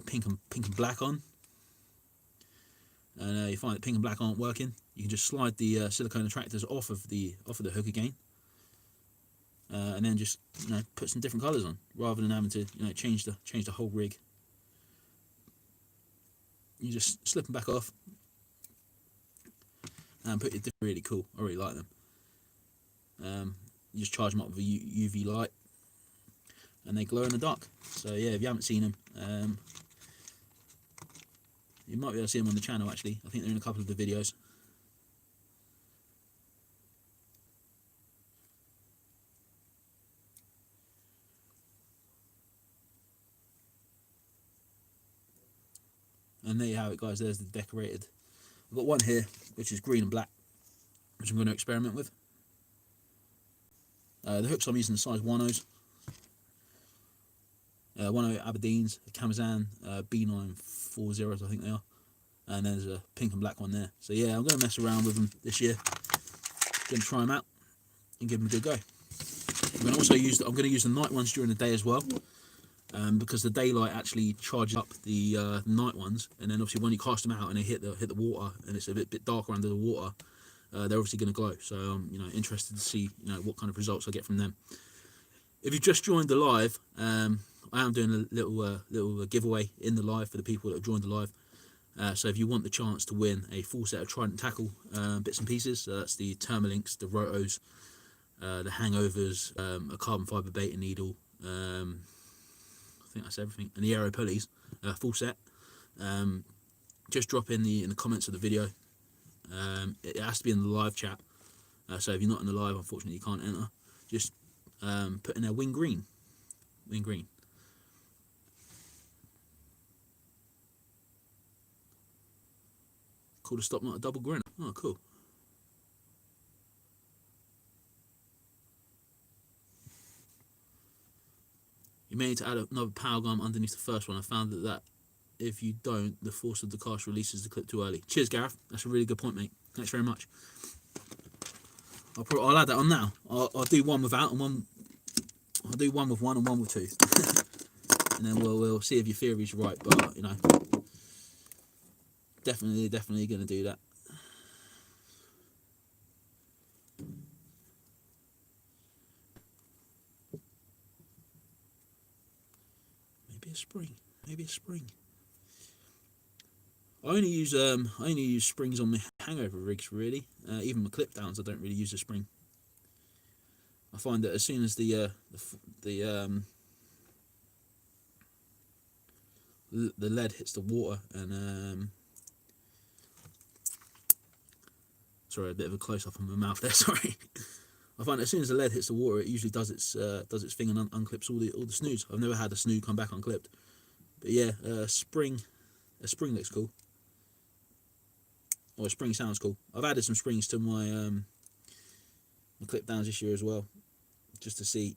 pink and black on, and you find that pink and black aren't working, you can just slide the silicone attractors off of the hook again, and then just put some different colours on, rather than having to change the whole rig. You just slip them back off and put your really cool. I really like them. You just charge them up with a UV light, and they glow in the dark. So yeah, if you haven't seen them, you might be able to see them on the channel actually. I think they're in a couple of the videos. And there you have it, guys. There's the decorated. I've got one here which is green and black, which I'm going to experiment with. The hooks I'm using are size 1/0s. 1/0 Aberdeens, a Camazan B940s I think they are, and there's a pink and black one there. So yeah, I'm going to mess around with them this year. Going to try them out and give them a good go. I'm going to use the night ones during the day as well, because the daylight actually charges up the night ones, and then obviously when you cast them out and they hit the water and it's a bit darker under the water, they're obviously going to glow. So I'm interested to see what kind of results I get from them. If you've just joined the live, I am doing a little giveaway in the live for the people that have joined the live. So if you want the chance to win a full set of Trident tackle bits and pieces, so that's the Termalinks, the Rotos, the Hangovers, a carbon fibre beta needle, I think that's everything, and the Aero pulleys, full set. Just drop in the comments of the video. It has to be in the live chat. So if you're not in the live, unfortunately you can't enter. Just put in there wing green. Wing green. Called a stop knot a double grinner. Oh, cool. You may need to add another power gum underneath the first one. I found that if you don't, the force of the cast releases the clip too early. Cheers, Gareth. That's a really good point, mate. Thanks very much. I'll add that on now. I'll do one without and one. I'll do one with one and one with two, and then we'll see if your theory's right. But definitely going to do that. Maybe a spring. I only use springs on my hangover rigs really. Even my clip downs, I don't really use a spring. I find that as soon as the lead hits the water, and sorry, a bit of a close up on my mouth there. Sorry. I find that as soon as the lead hits the water, it usually does its thing and unclips all the snoods. I've never had a snood come back unclipped. But yeah, a spring looks cool. Or a spring sounds cool. I've added some springs to my my clip downs this year as well, just to see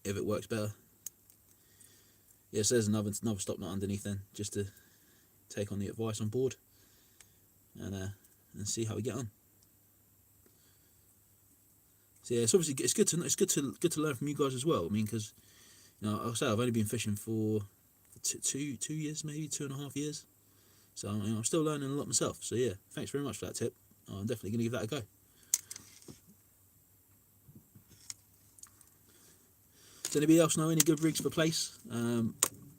if it works better. Yes, there's another stop knot underneath then, just to take on the advice on board, and see how we get on. So yeah, it's obviously good to learn from you guys as well. I mean, because like I say, I've only been fishing for two years, maybe 2.5 years. So I'm still learning a lot myself. So yeah, thanks very much for that tip. I'm definitely going to give that a go. Does anybody else know any good rigs for place?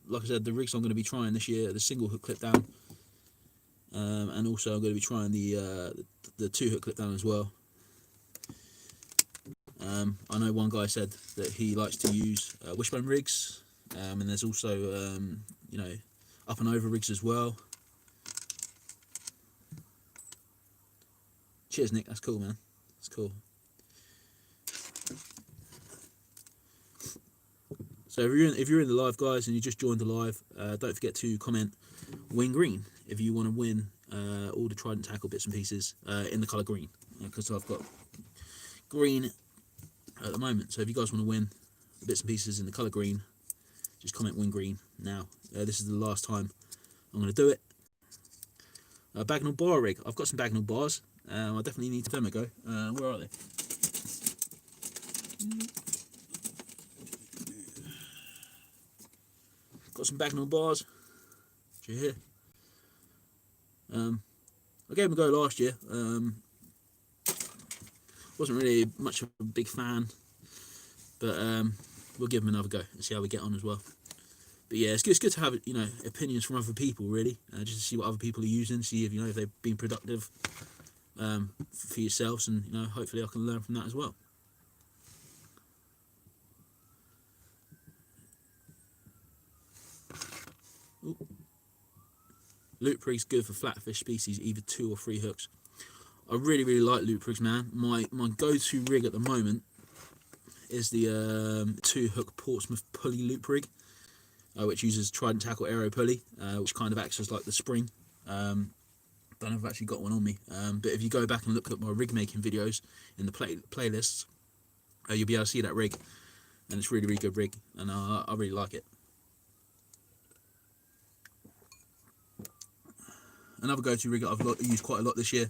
Like I said, the rigs I'm going to be trying this year, the single hook clip down, and also I'm going to be trying the 2 hook clip down as well. I know one guy said that he likes to use wishbone rigs, and there's also up and over rigs as well. Cheers, Nick. That's cool, man. That's cool. So if you're in the live, guys, and you just joined the live, don't forget to comment win green if you want to win all the Trident tackle bits and pieces in the colour green, because I've got green at the moment. So if you guys want to win the bits and pieces in the colour green, just comment win green now. This is the last time I'm going to do it. Bagnall bar rig. I've got some Bagnall bars. I definitely need to them a go. Where are they? Got some Bagnall bars. Do you hear? I gave him a go last year. Wasn't really much of a big fan, but we'll give him another go and see how we get on as well. But yeah, it's good to have, you know, opinions from other people, really, just to see what other people are using, see if, you know, if they've been productive for yourselves, and, you know, hopefully I can learn from that as well. Ooh. Loop rig's good for flatfish species, either 2 or 3 hooks. I really like loop rigs, man. My go-to rig at the moment is the 2-hook Portsmouth pulley loop rig, which uses Trident tackle aero pulley, which kind of acts as like the spring. Don't know if I've actually got one on me, but if you go back and look at my rig making videos in the playlists, you'll be able to see that rig, and it's really good rig, and I really like it. Another go-to rig that I've used quite a lot this year,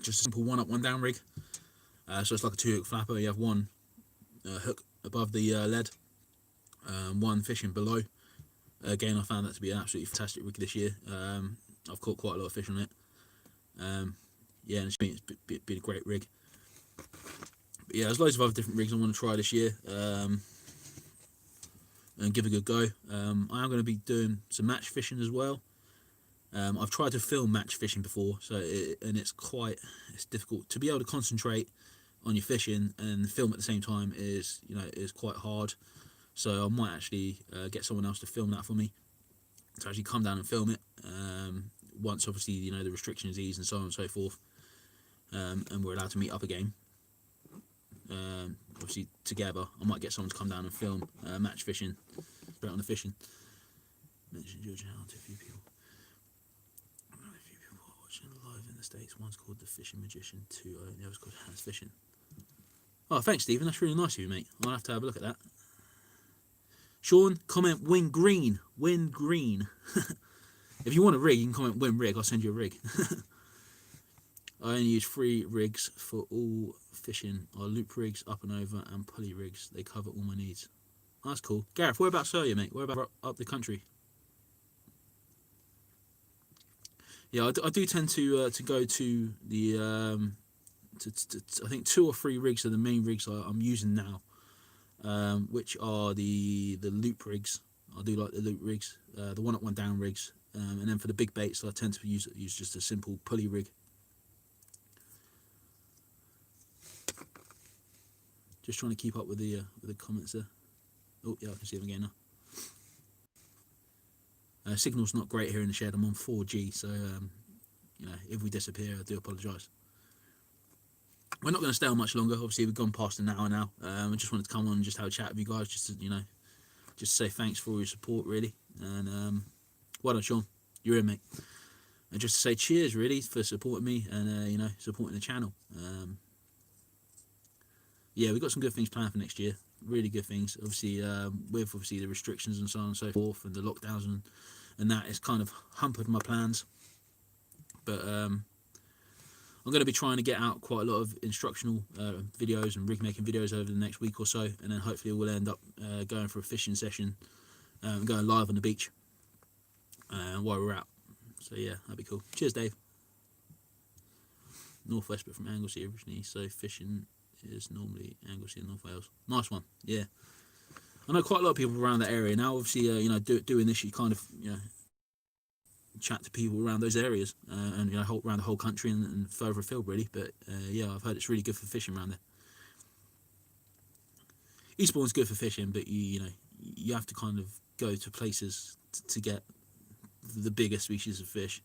just a simple 1 up 1 down rig. So it's like a 2-hook flapper. You have 1 hook above the lead, 1 fishing below. Again, I found that to be an absolutely fantastic rig this year. I've caught quite a lot of fish on it. Yeah, and it's been a great rig. But yeah, there's loads of other different rigs I want to try this year, and give a good go. I am going to be doing some match fishing as well. I've tried to film match fishing before, and it's difficult to be able to concentrate on your fishing and film at the same time is quite hard. So I might actually get someone else to film that for me, to actually come down and film it. Once obviously, you know, the restrictions ease and so on and so forth, and we're allowed to meet up again. Obviously together, I might get someone to come down and film match fishing, straight on the fishing. Mention your channel to a few people. Live in the States. One's called The Fishing Magician 2, and the other's called Hans Fishing. Oh, thanks, Stephen. That's really nice of you, mate. I'll have to have a look at that. Sean, comment win green. Win green. If you want a rig, you can comment win rig. I'll send you a rig. I only use 3 rigs for all fishing. Our loop rigs, up and over, and pulley rigs. They cover all my needs. Oh, that's cool. Gareth, whereabouts are you, mate? Whereabouts up the country? Yeah, I do tend to go to the I think 2 or 3 rigs are the main rigs I'm using now, which are the loop rigs. I do like the loop rigs, the 1 up 1 down rigs, and then for the big baits I tend to use just a simple pulley rig. Just trying to keep up with the comments there. Oh yeah, I can see them again now. Signal's not great here in the shed. I'm on 4G, so you know, if we disappear, I do apologise. We're not going to stay on much longer. Obviously, we've gone past an hour now. I just wanted to come on and just have a chat with you guys, just to, you know, just say thanks for all your support, really. And well done, Sean. You're in, mate. And just to say cheers, really, for supporting me and you know, supporting the channel. Yeah, we've got some good things planned for next year. Really good things. Obviously, with obviously the restrictions and so on and so forth, and the lockdowns and that, it's kind of hampered my plans. But I'm going to be trying to get out quite a lot of instructional videos and rig making videos over the next week or so, and then hopefully we'll end up going for a fishing session and going live on the beach while we're out. So yeah, that'd be cool. Cheers, Dave. Northwest, but from Anglesey originally, so fishing is normally Anglesey in North Wales. Nice one. Yeah, I know quite a lot of people around that area now. Obviously, you know, doing this, you kind of, you know, chat to people around those areas, and you know, around the whole country and further afield, really. But yeah, I've heard it's really good for fishing around there. EASTBOURNE's good for fishing, but you know, you have to kind of go to places to get the bigger species of fish.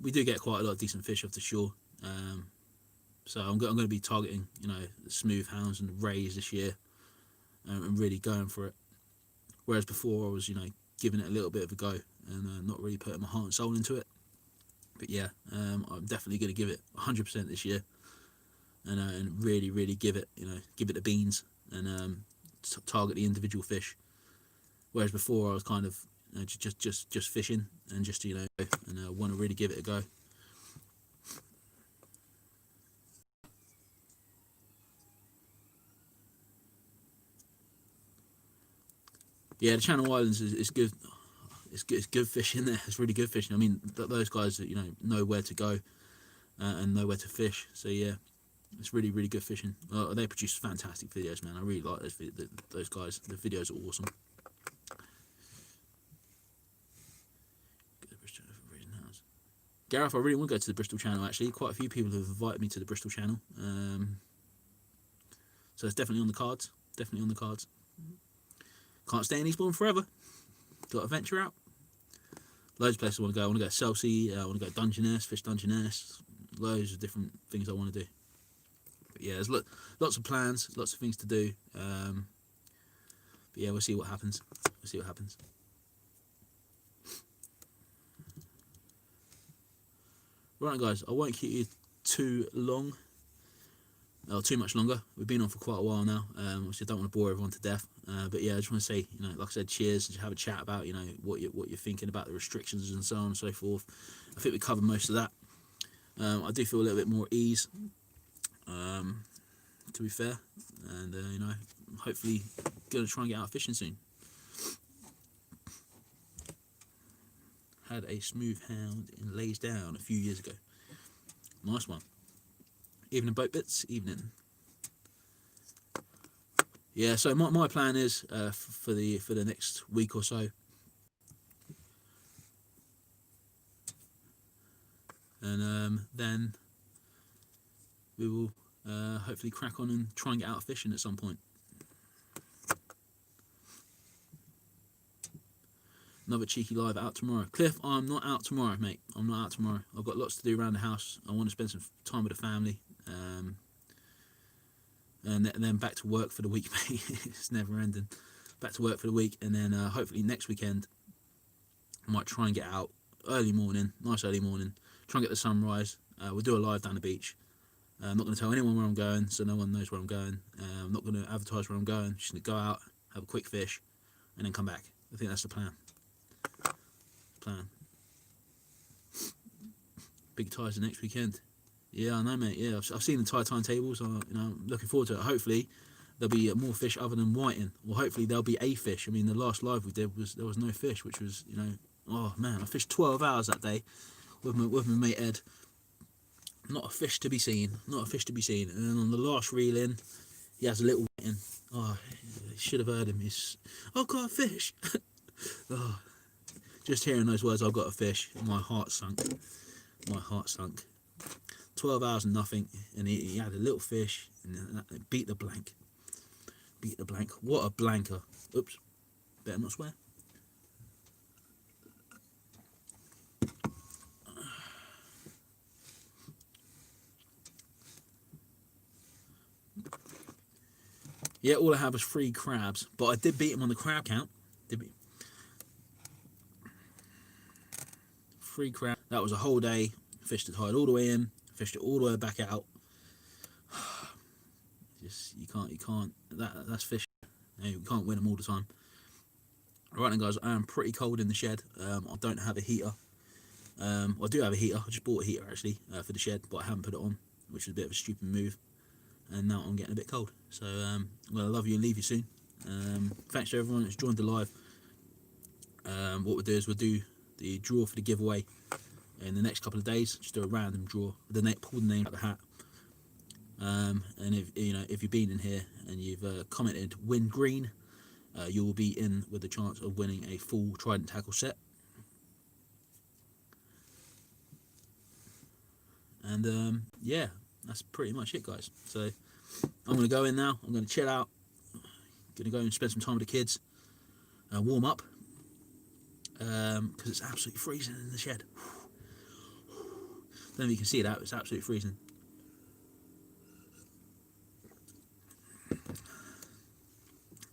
We do get quite a lot of decent fish off the shore. So I'm going to be targeting, you know, the smooth hounds and rays this year, and really going for it. Whereas before I was, you know, giving it a little bit of a go and not really putting my heart and soul into it. But yeah, I'm definitely going to give it 100% this year, and really give it, you know, give it the beans and target the individual fish. Whereas before I was kind of, you know, just fishing and just, you know, and want to really give it a go. Yeah, the Channel Islands is good. it's good fish in there. It's really good fishing. I mean, those guys that know where to go and know where to fish. So yeah, it's really good fishing. They produce fantastic videos, man. I really like those guys. The videos are awesome. Gareth, I really want to go to the Bristol channel. Actually, quite a few people have invited me to the Bristol channel. So it's definitely on the cards. Definitely on the cards. Can't stay in Eastbourne forever. Got to venture out. Loads of places I want to go. I want to go to Chelsea. I want to go Dungeness, fish Dungeness. Loads of different things I want to do. But yeah, there's lots of plans, lots of things to do. But yeah, we'll see what happens. We'll see what happens. Right, guys, I won't keep you too long. Or too much longer. We've been on for quite a while now. Obviously, I don't want to bore everyone to death. But yeah, I just want to say, like I said, cheers. Just have a chat about, what you're thinking about the restrictions and so on and so forth. I think we covered most of that. I do feel a little bit more at ease, to be fair, and hopefully gonna try and get out fishing soon. Had a smooth hound in Lays Down a few years ago. Nice one. Evening boat bits, evening. Yeah, so my plan is for the next week or so, and then we will hopefully crack on and try and get out fishing at some point. Another cheeky live out tomorrow. Cliff, I'm not out tomorrow, mate. I'm not out tomorrow. I've got lots to do around the house. I want to spend some time with the family. And then back to work for the week, mate. It's never ending. Back to work for the week, and then hopefully next weekend I might try and get out early morning, nice early morning, try and get the sunrise. We'll do a live down the beach. I'm not going to tell anyone where I'm going, so no one knows where I'm going. I'm not going to advertise where I'm going. Just going to go out, have a quick fish, and then come back. I think that's the plan. Big ties the next weekend. Yeah, I know, mate. Yeah, I've seen the tie timetables. I'm looking forward to it. Hopefully there'll be more fish other than whiting, or hopefully there'll be a fish. I mean, the last live we did there was no fish, which was oh man, I fished 12 hours that day with my mate Ed. Not a fish to be seen. Not a fish to be seen. And then on the last reel in, he has a little whiting. Oh, you should have heard him. He's, I've got a fish. Oh, just hearing those words, I've got a fish, my heart sunk. My heart sunk. 12 hours and nothing, and he had a little fish, and it beat the blank. Beat the blank. What a blanker. Oops. Better not swear. Yeah, all I had was 3 crabs, but I did beat him on the crab count. Did beat 3 crabs. That was a whole day. Fished the tide all the way in, fished it all the way back out. Just you can't. That's fishing. You can't win them all the time. Right then, guys, I am pretty cold in the shed. I don't have a heater. I do have a heater. I just bought a heater actually for the shed, but I haven't put it on, which is a bit of a stupid move. And now I'm getting a bit cold. So well, I love you and leave you soon. Thanks to everyone that's joined the live. What we'll do is we'll do the draw for the giveaway in the next couple of days. Just do a random draw. Pull the name out of the hat. And if you've been in here and you've commented win green, you will be in with the chance of winning a full Trident tackle set. And yeah, that's pretty much it, guys. So I'm going to go in now. I'm going to chill out. Going to go and spend some time with the kids. Warm up. Because it's absolutely freezing in the shed. I don't know if you can see that, but it's absolutely freezing.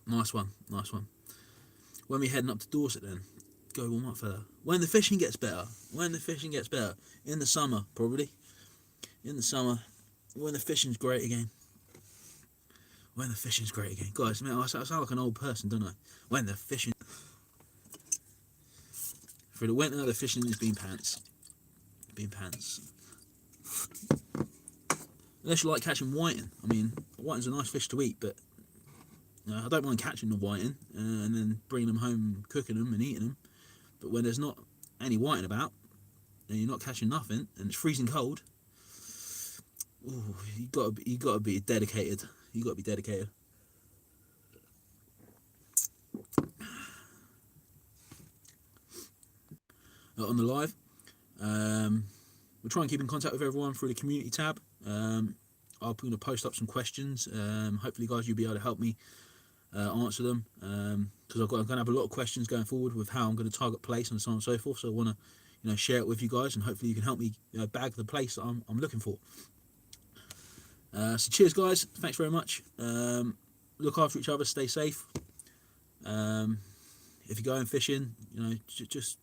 Nice one, nice one. When we're heading up to Dorset then, go warm up, fella. When the fishing gets better. When the fishing gets better. In the summer, probably. In the summer. When the fishing's great again. When the fishing's great again. Guys, man, I sound like an old person, don't I? When the fishing... For the winter, the fishing is bean pants. Bean pants. Unless you like catching whiting. I mean, whiting's a nice fish to eat, but I don't mind catching the whiting and then bringing them home, cooking them and eating them. But when there's not any whiting about, and you're not catching nothing, and it's freezing cold, ooh, you gotta be dedicated. You gotta be dedicated. On the live, we'll try and keep in contact with everyone through the community tab. I'm going to post up some questions. Hopefully, guys, you'll be able to help me answer them, because I'm going to have a lot of questions going forward with how I'm going to target place and so on and so forth. So I want to, share it with you guys, and hopefully you can help me bag the place that I'm looking for. So cheers, guys. Thanks very much. Look after each other. Stay safe. If you're going fishing, just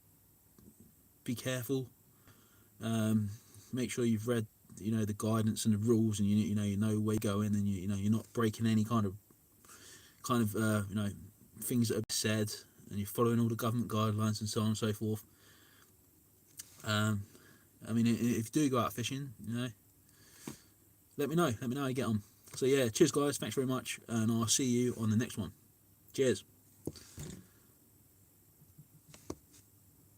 be careful. Make sure you've read the guidance and the rules, and you know where you're going, and you're not breaking any kind of things that are said, and you're following all the government guidelines and so on and so forth. If you do go out fishing, let me know how you get on. So yeah, cheers, guys. Thanks very much, and I'll see you on the next one. Cheers.